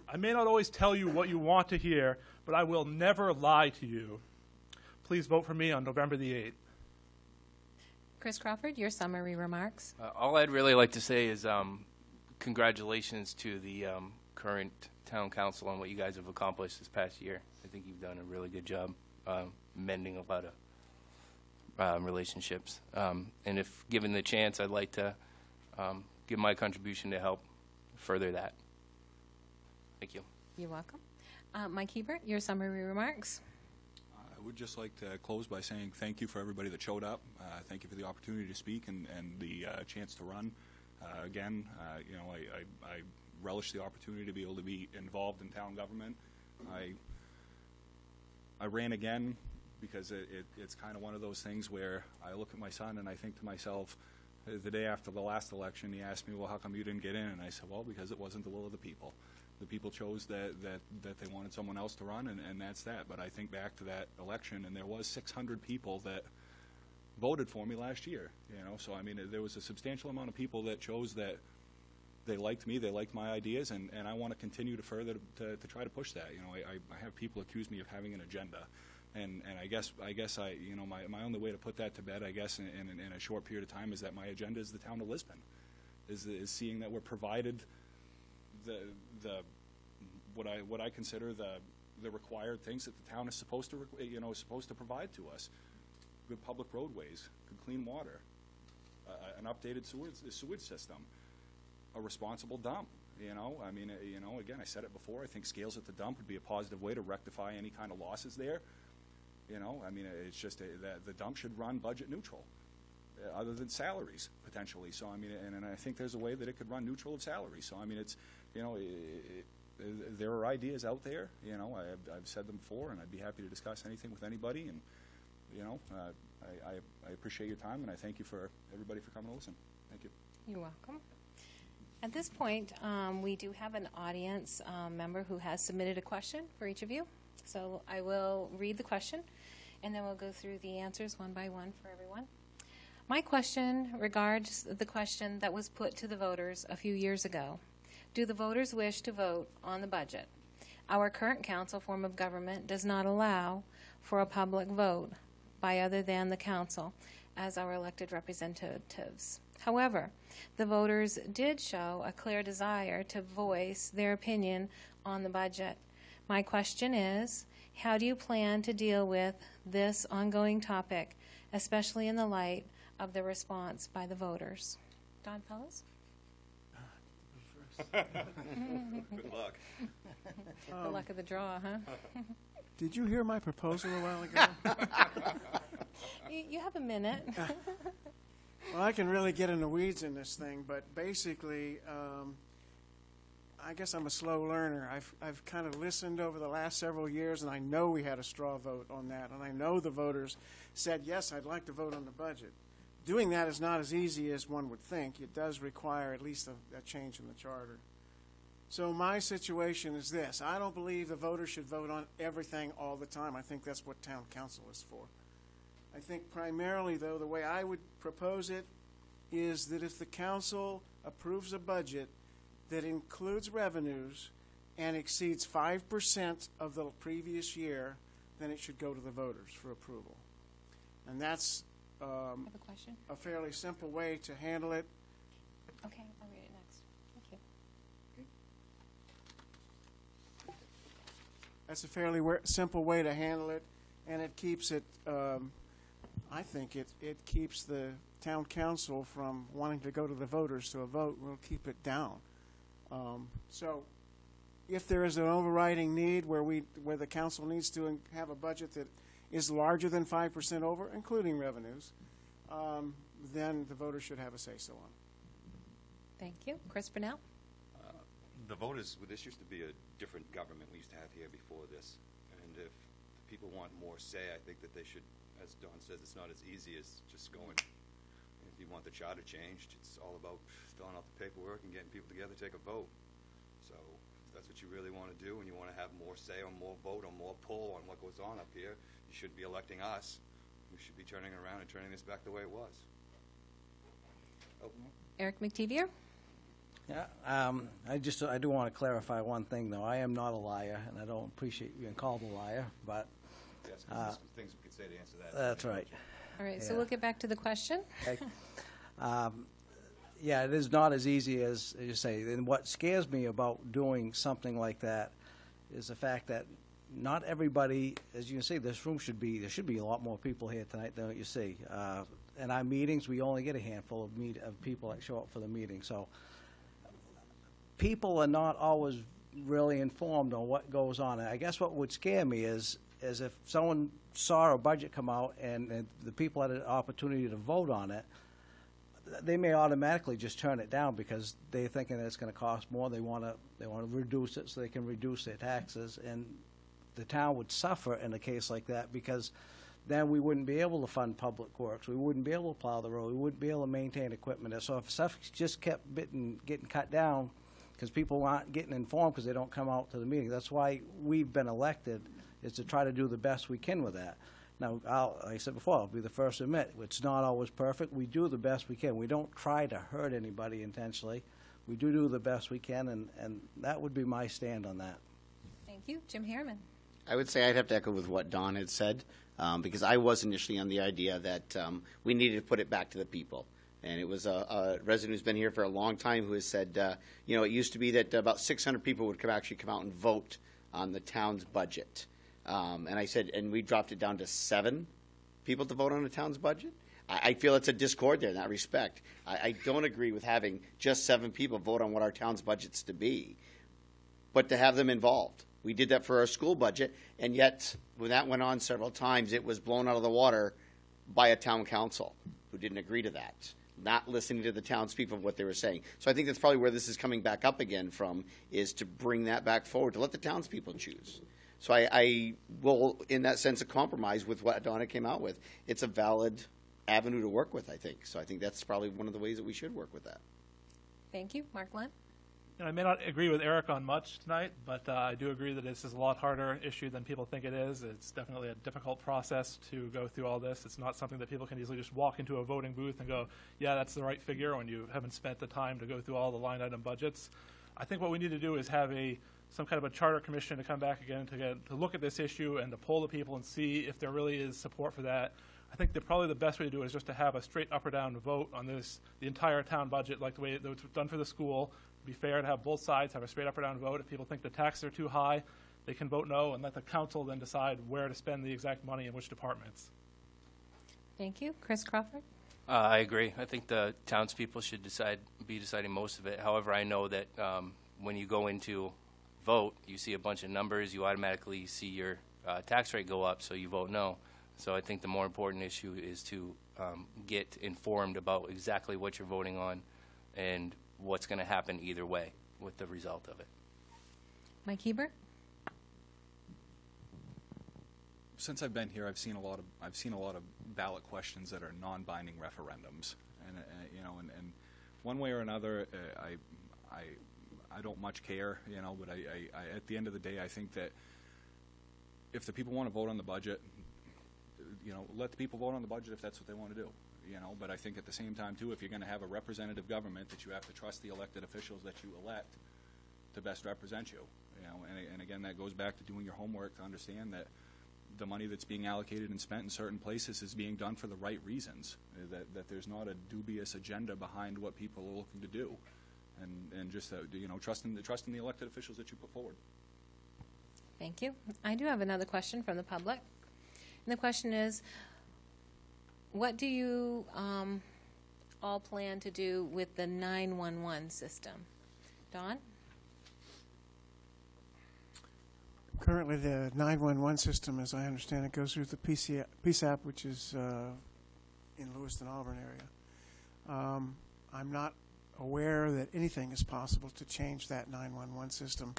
I may not always tell you what you want to hear, but I will never lie to you. Please vote for me on November the 8th. Chris Crawford, your summary remarks. All I'd really like to say is congratulations to the current town council on what you guys have accomplished this past year. I think you've done a really good job mending a lot of relationships. And if given the chance, I'd like to give my contribution to help further that. Thank you. You're welcome. Mike Hebert, your summary remarks. I would just like to close by saying thank you for everybody that showed up. Thank you for the opportunity to speak and the chance to run. Again, you know, I relish the opportunity to be able to be involved in town government. I ran again because it's kind of one of those things where I look at my son and I think to myself, the day after the last election, he asked me, well, how come you didn't get in? And I said, well, because it wasn't the will of the people. The people chose that they wanted someone else to run, and that's that. But I think back to that election, and there was 600 people that voted for me last year. You know, so I mean, there was a substantial amount of people that chose that they liked me, they liked my ideas, and I want to continue to further to try to push that. You know, I have people accuse me of having an agenda, and I guess you know, my only way to put that to bed, I guess, in a short period of time, is that my agenda is the town of Lisbon, is seeing that we're provided what I consider the required things that the town is supposed to provide to us: good public roadways, good clean water, an updated sewage system, a responsible dump. You know, I mean, you know, again, I said it before, I think scales at the dump would be a positive way to rectify any kind of losses there. You know, I mean, it's just the dump should run budget neutral, other than salaries, potentially. So, I mean, and I think there's a way that it could run neutral of salaries. So, I mean, it's, you know, there are ideas out there. You know, I've said them before, and I'd be happy to discuss anything with anybody. And, you know, I appreciate your time, and I thank you for everybody for coming to listen. Thank you. You're welcome. At this point, we do have an audience member who has submitted a question for each of you. So I will read the question, and then we'll go through the answers one by one for everyone. My question regards the question that was put to the voters a few years ago. Do the voters wish to vote on the budget? Our current council form of government does not allow for a public vote by other than the council as our elected representatives. However, the voters did show a clear desire to voice their opinion on the budget. My question is, how do you plan to deal with this ongoing topic, especially in the light of the response by the voters? Don Fellows? Good luck. The luck of the draw, huh? Did you hear my proposal a while ago? You have a minute. Well, I can really get in the weeds in this thing, but basically, I guess I'm a slow learner. I've kind of listened over the last several years, and I know we had a straw vote on that, and I know the voters said, yes, I'd like to vote on the budget. Doing that is not as easy as one would think. It does require at least a change in the charter. So my situation is this. I don't believe the voters should vote on everything all the time. I think that's what town council is for. I think primarily, though, the way I would propose it is that if the council approves a budget that includes revenues and exceeds 5% of the previous year, then it should go to the voters for approval. And that's I have a question. a fairly simple way to handle it. Okay, I'll read it next. Thank you. That's a fairly simple way to handle it, and it keeps it, I think it keeps the town council from wanting to go to the voters to a vote. We'll keep it down. So if there is an overriding need where the council needs to have a budget that is larger than 5% over, including revenues, then the voters should have a say-so on it. Thank you. Chris Burnell? The voters, well, this used to be a different government we used to have here before this. And if people want more say, I think that they should, as Don says, it's not as easy as just going. If you want the charter changed, it's all about filling out the paperwork and getting people together to take a vote. So if that's what you really want to do, and you want to have more say or more vote or more pull on what goes on up here, you should be electing us. We should be turning around and turning this back the way it was. Oh. Eric Mctvier? Yeah, I do want to clarify one thing, though. I am not a liar, and I don't appreciate being called a liar, but Yes, 'cause there's things we could say to answer that. that's right. All right, so Yeah. we'll get back to the question. Okay. Yeah, it is not as easy as you say. And what scares me about doing something like that is the fact that not everybody, as you can see, there should be a lot more people here tonight than what you see. In our meetings, we only get a handful of people that show up for the meeting. So people are not always really informed on what goes on. And I guess what would scare me is if someone saw a budget come out and the people had an opportunity to vote on it, they may automatically just turn it down because they're thinking that it's going to cost more. They want to reduce it so they can reduce their taxes, and the town would suffer in a case like that because then we wouldn't be able to fund public works. We wouldn't be able to plow the road. We wouldn't be able to maintain equipment. So if stuff just kept getting cut down because people aren't getting informed because they don't come out to the meeting. That's why we've been elected, is to try to do the best we can with that. Now, like I said before, I'll be the first to admit, it's not always perfect. We do the best we can. We don't try to hurt anybody intentionally. We do the best we can, and that would be my stand on that. Thank you. Jim Hereman? I would say I'd have to echo with what Don had said, because I was initially on the idea that we needed to put it back to the people. And it was a resident who's been here for a long time who has said, it used to be that about 600 people would actually come out and vote on the town's budget. And I said, and we dropped it down to 7 people to vote on the town's budget. I feel it's a discord there in that respect. I don't agree with having just 7 people vote on what our town's budget's to be, but to have them involved. We did that for our school budget, and yet when that went on several times, it was blown out of the water by a town council who didn't agree to that, not listening to the townspeople and what they were saying. So I think that's probably where this is coming back up again from, is to bring that back forward, to let the townspeople choose. So I will, in that sense, a compromise with what Donna came out with. It's a valid avenue to work with, I think. So I think that's probably one of the ways that we should work with that. Thank you. Mark Lund? I may not agree with Eric on much tonight, but I do agree that this is a lot harder issue than people think it is. It's definitely a difficult process to go through all this. It's not something that people can easily just walk into a voting booth and go, yeah, that's the right figure, when you haven't spent the time to go through all the line item budgets. I think what we need to do is have some kind of a charter commission to come back again to look at this issue and to poll the people and see if there really is support for that. I think that probably the best way to do it is just to have a straight up or down vote on this, the entire town budget, like the way it was done for the school. Be fair to have both sides have a straight up or down vote. If people think the taxes are too high, they can vote no, and let the council then decide where to spend the exact money in which departments. Thank you. Chris Crawford? I agree. I think the townspeople should be deciding most of it. However, I know that when you go into vote, you see a bunch of numbers, you automatically see your tax rate go up, so you vote no. So I think the more important issue is to get informed about exactly what you're voting on and what's going to happen either way with the result of it. Mike Hebert? Since I've been here, I've seen a lot of ballot questions that are non-binding referendums, and and one way or another, I don't much care, but I at the end of the day, I think that if the people want to vote on the budget, let the people vote on the budget if that's what they want to do. But I think at the same time, too, if you're going to have a representative government, that you have to trust the elected officials that you elect to best represent you. And again, that goes back to doing your homework to understand that the money that's being allocated and spent in certain places is being done for the right reasons, that there's not a dubious agenda behind what people are looking to do, and just trusting the elected officials that you put forward. Thank you. I do have another question from the public. And the question is, what do you all plan to do with the 911 system? Don? Currently, the 911 system, as I understand it, goes through the PSAP, which is in Lewiston-Auburn area. I'm not aware that anything is possible to change that 911 system.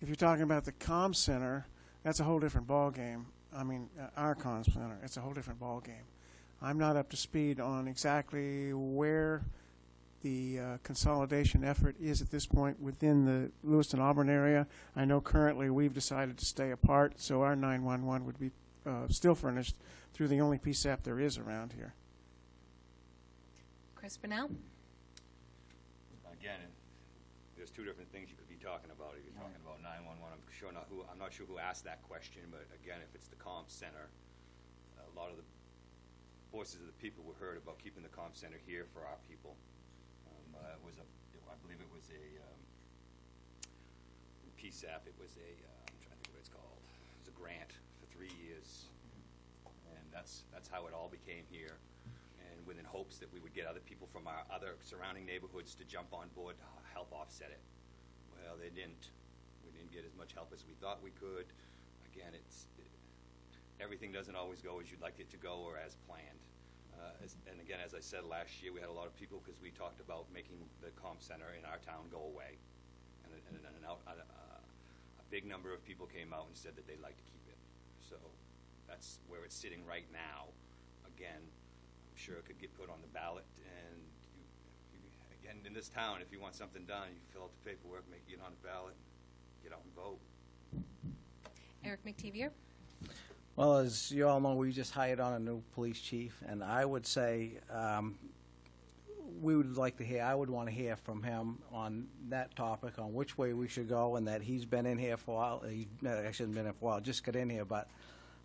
If you're talking about the comm center, that's a whole different ballgame. I mean, our comm center, it's a whole different ballgame. I'm not up to speed on exactly where the consolidation effort is at this point within the Lewiston-Auburn area. I know currently we've decided to stay apart, so our 911 would be still furnished through the only PSAP there is around here. Chris Burnell? Again, there's two different things you could be talking about. If you're talking about 911, I'm not sure who asked that question, but again, if it's the comm center, a lot of the voices of the people were heard about keeping the comm center here for our people. I believe it was a PSAP. It was I'm trying to think what it's called. It was a grant for 3 years, and that's how it all became here. And within hopes that we would get other people from our other surrounding neighborhoods to jump on board to help offset it. Well, they didn't. We didn't get as much help as we thought we could. Again, everything doesn't always go as you'd like it to go or as planned. And again, as I said last year, we had a lot of people because we talked about making the comm center in our town go away. And a big number of people came out and said that they'd like to keep it. So that's where it's sitting right now. Again, I'm sure it could get put on the ballot. And again, in this town, if you want something done, you fill out the paperwork, get on the ballot, get out and vote. Eric Mctvier? Well, as you all know, we just hired on a new police chief, and I would say we would like to hear, I would want to hear from him on that topic, on which way we should go, and that he's been in here for a while. He actually hasn't been in for a while, just got in here, but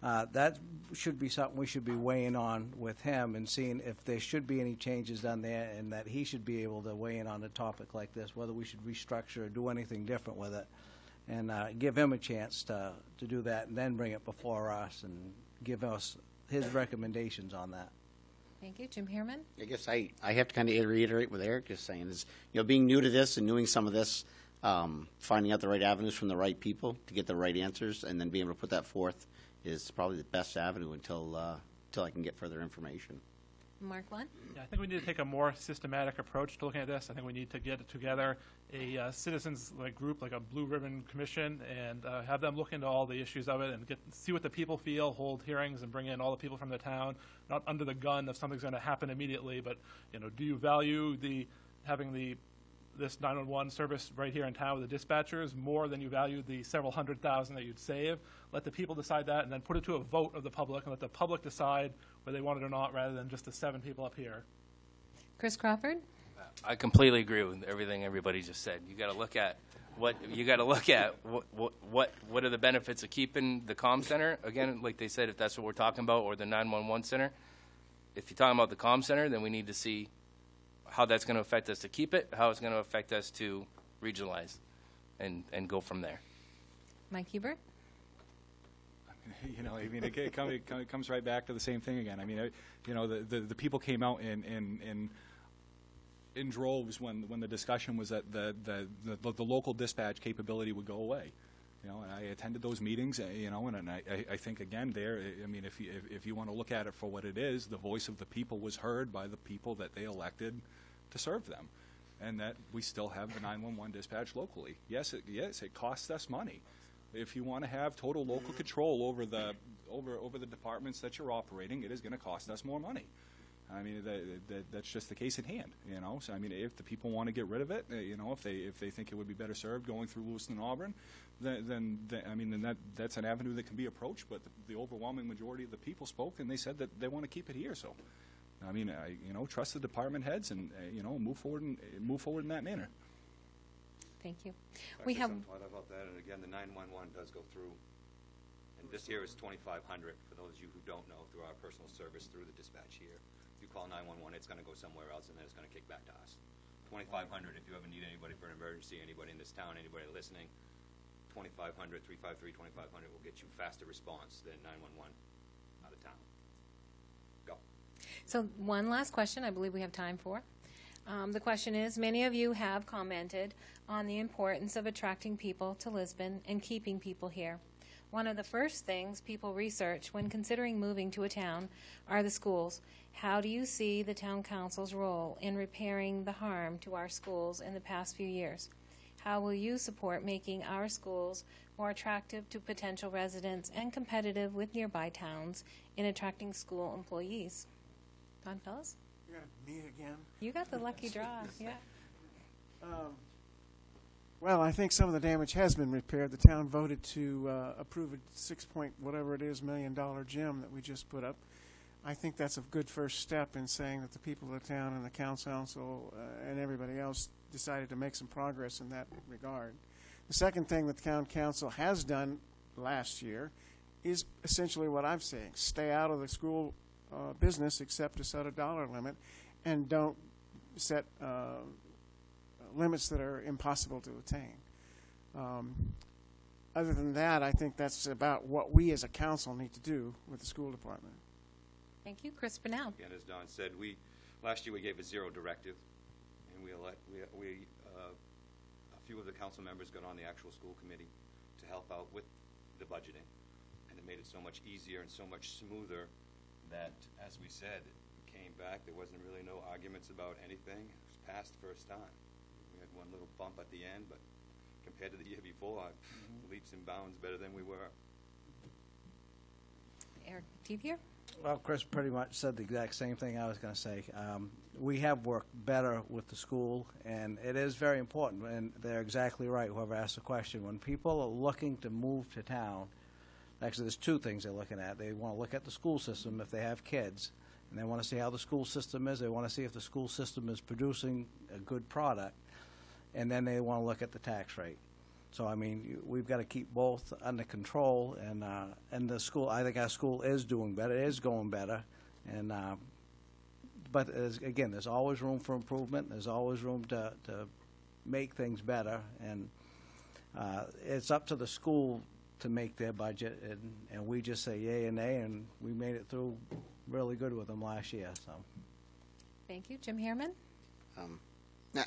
that should be something we should be weighing on with him and seeing if there should be any changes done there, and that he should be able to weigh in on a topic like this, whether we should restructure or do anything different with it. And give him a chance to do that, and then bring it before us and give us his recommendations on that. Thank you. Jim Hereman? I guess I have to kind of reiterate what Eric is saying is, being new to this and doing some of this, finding out the right avenues from the right people to get the right answers and then being able to put that forth is probably the best avenue until I can get further information. Mark Lund? Yeah, I think we need to take a more systematic approach to looking at this. I think we need to get together a citizens group, like a Blue Ribbon Commission, and have them look into all the issues of it and see what the people feel, hold hearings, and bring in all the people from the town, not under the gun of something's going to happen immediately, but do you value having this 911 service right here in town with the dispatchers more than you value the several $100,000 that you'd save? Let the people decide that, and then put it to a vote of the public, and let the public decide whether they want it or not, rather than just the 7 people up here. Chris Crawford? I completely agree with everything everybody just said. You got to look at what are the benefits of keeping the comm center, again, like they said, if that's what we're talking about, or the 911 center. If you're talking about the comm center, then we need to see how that's going to affect us to keep it, how it's going to affect us to regionalize, and go from there. Mike Hebert? It comes right back to the same thing again. I mean, the people came out in droves when the discussion was that the local dispatch capability would go away. And I attended those meetings, and I think again if you want to look at it for what it is, the voice of the people was heard by the people that they elected to serve them, and that we still have the 911 dispatch locally. Yes, it costs us money. If you want to have total local control over the departments that you're operating, it is going to cost us more money. I mean, that's just the case at hand, So I mean, if the people want to get rid of it, if they think it would be better served going through Lewiston and Auburn, then that's an avenue that can be approached. But the overwhelming majority of the people spoke, and they said that they want to keep it here. So, I mean, trust the department heads, and move forward in that manner. Thank you. We have thought about that, and again, the 911 does go through, and this year is $2,500 for those of you who don't know, through our personal service through the dispatch here. If you call 911, it's going to go somewhere else, and then it's going to kick back to us. $2,500 if you ever need anybody for an emergency, anybody in this town, anybody listening. $2,500, 353, $2,500 will get you faster response than 911 out of town. Go. So one last question I believe we have time for. The question is, many of you have commented on the importance of attracting people to Lisbon and keeping people here. One of the first things people research when considering moving to a town are the schools. How do you see the town council's role in repairing the harm to our schools in the past few years? How will you support making our schools more attractive to potential residents and competitive with nearby towns in attracting school employees? Don Fellows? You got me again? You got the lucky draw, yeah. Well, I think some of the damage has been repaired. The town voted to approve a $6 million gym that we just put up. I think that's a good first step in saying that the people of the town and the council and everybody else decided to make some progress in that regard. The second thing that the town council has done last year is essentially what I'm saying. Stay out of the school business except to set a dollar limit, and don't set limits that are impossible to attain. Other than that, I think that's about what we as a council need to do with the school department. Thank you. Chris Burnell. Again, as Don said, last year we gave a zero directive, and a few of the council members got on the actual school committee to help out with the budgeting, and it made it so much easier and so much smoother that, as we said, it came back. There wasn't really no arguments about anything. It was passed first time. We had one little bump at the end, but compared to the year before, leaps and bounds better than we were. Eric Mctvier. Well, Chris pretty much said the exact same thing I was going to say. We have worked better with the school, and it is very important, and they're exactly right, whoever asked the question. When people are looking to move to town, actually there's two things they're looking at. They want to look at the school system if they have kids, and they want to see how the school system is. They want to see if the school system is producing a good product, and then they want to look at the tax rate. So, I mean, we've got to keep both under control, and the school, I think our school is doing better, it is going better, and but again, there's always room for improvement. There's always room to make things better, and it's up to the school to make their budget, and we just say yay and nay, and we made it through really good with them last year, so. Thank you. Jim Hereman?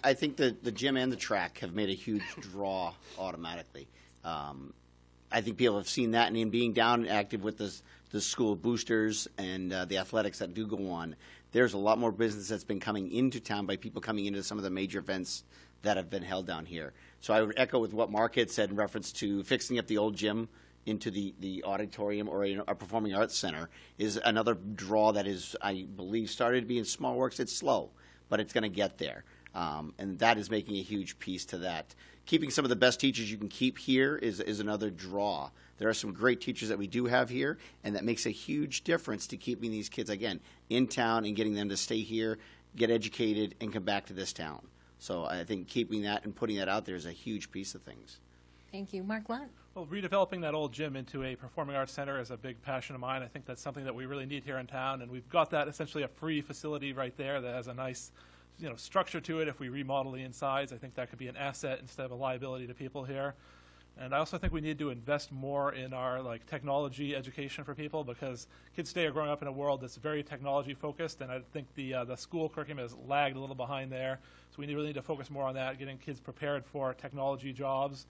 I think the gym and the track have made a huge draw automatically. I think people have seen that, and in being down and active with the school boosters and the athletics that do go on, there's a lot more business that's been coming into town by people coming into some of the major events that have been held down here. So I would echo with what Mark had said in reference to fixing up the old gym into the auditorium or a performing arts center is another draw that is, I believe, started to be in small works. It's slow, but it's going to get there. And that is making a huge piece to that. Keeping some of the best teachers you can keep here is another draw. There are some great teachers that we do have here, and that makes a huge difference to keeping these kids, again, in town and getting them to stay here, get educated, and come back to this town. So I think keeping that and putting that out there is a huge piece of things. Thank you. Mark Lund? Well, redeveloping that old gym into a performing arts center is a big passion of mine. I think that's something that we really need here in town, and we've got that essentially a free facility right there that has a nice structure to it. If we remodel the insides, I think that could be an asset instead of a liability to people here. And I also think we need to invest more in our technology education for people, because kids today are growing up in a world that's very technology focused, and I think the school curriculum has lagged a little behind there. So we really need to focus more on that, getting kids prepared for technology jobs.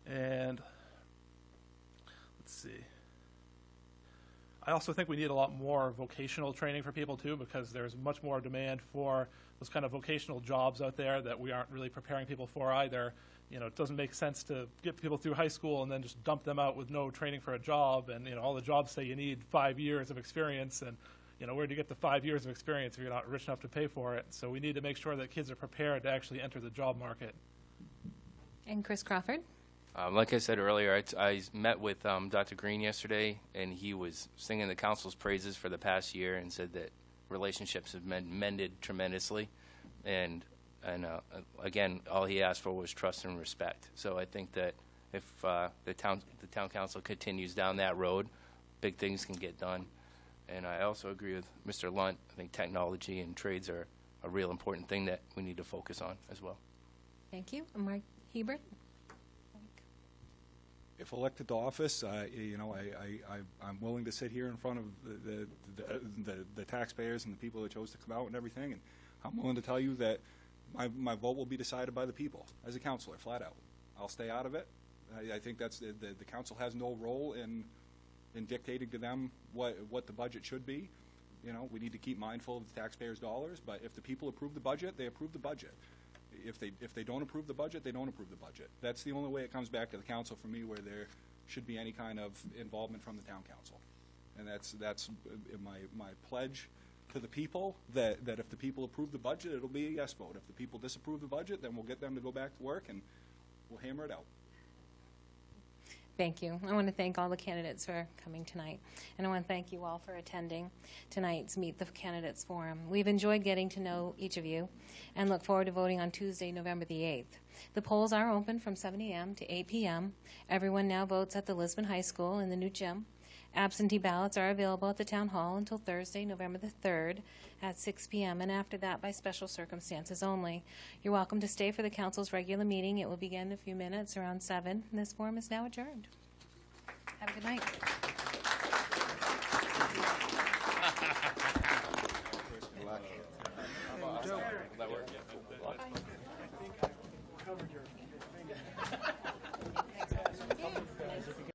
And let's see. I also think we need a lot more vocational training for people too, because there's much more demand for those kind of vocational jobs out there that we aren't really preparing people for either. It doesn't make sense to get people through high school and then just dump them out with no training for a job. And all the jobs say you need 5 years of experience, and where do you get the 5 years of experience if you're not rich enough to pay for it? So we need to make sure that kids are prepared to actually enter the job market. And Chris Crawford? Like I said earlier, I met with Dr. Green yesterday, and he was singing the council's praises for the past year and said that relationships have been mended tremendously. And again, all he asked for was trust and respect. So I think that if the town council continues down that road, big things can get done. And I also agree with Mr. Lund. I think technology and trades are a real important thing that we need to focus on as well. Thank you. And Mark Hebert? If elected to office, I'm willing to sit here in front of the taxpayers and the people that chose to come out and everything, and I'm willing to tell you that my vote will be decided by the people as a councilor, flat out. I'll stay out of it. I think that's the council has no role in dictating to them what the budget should be. We need to keep mindful of the taxpayers' dollars, but if the people approve the budget, they approve the budget. If they don't approve the budget, they don't approve the budget. That's the only way it comes back to the council for me, where there should be any kind of involvement from the town council. And that's my pledge to the people, that if the people approve the budget, it'll be a yes vote. If the people disapprove the budget, then we'll get them to go back to work and we'll hammer it out. Thank you. I want to thank all the candidates for coming tonight, and I want to thank you all for attending tonight's Meet the Candidates Forum. We've enjoyed getting to know each of you and look forward to voting on Tuesday, November the 8th. The polls are open from 7 a.m. to 8 p.m. Everyone now votes at the Lisbon High School in the new gym. Absentee ballots are available at the Town Hall until Thursday, November the 3rd at 6 p.m., and after that by special circumstances only. You're welcome to stay for the council's regular meeting. It will begin in a few minutes around 7. This forum is now adjourned. Have a good night.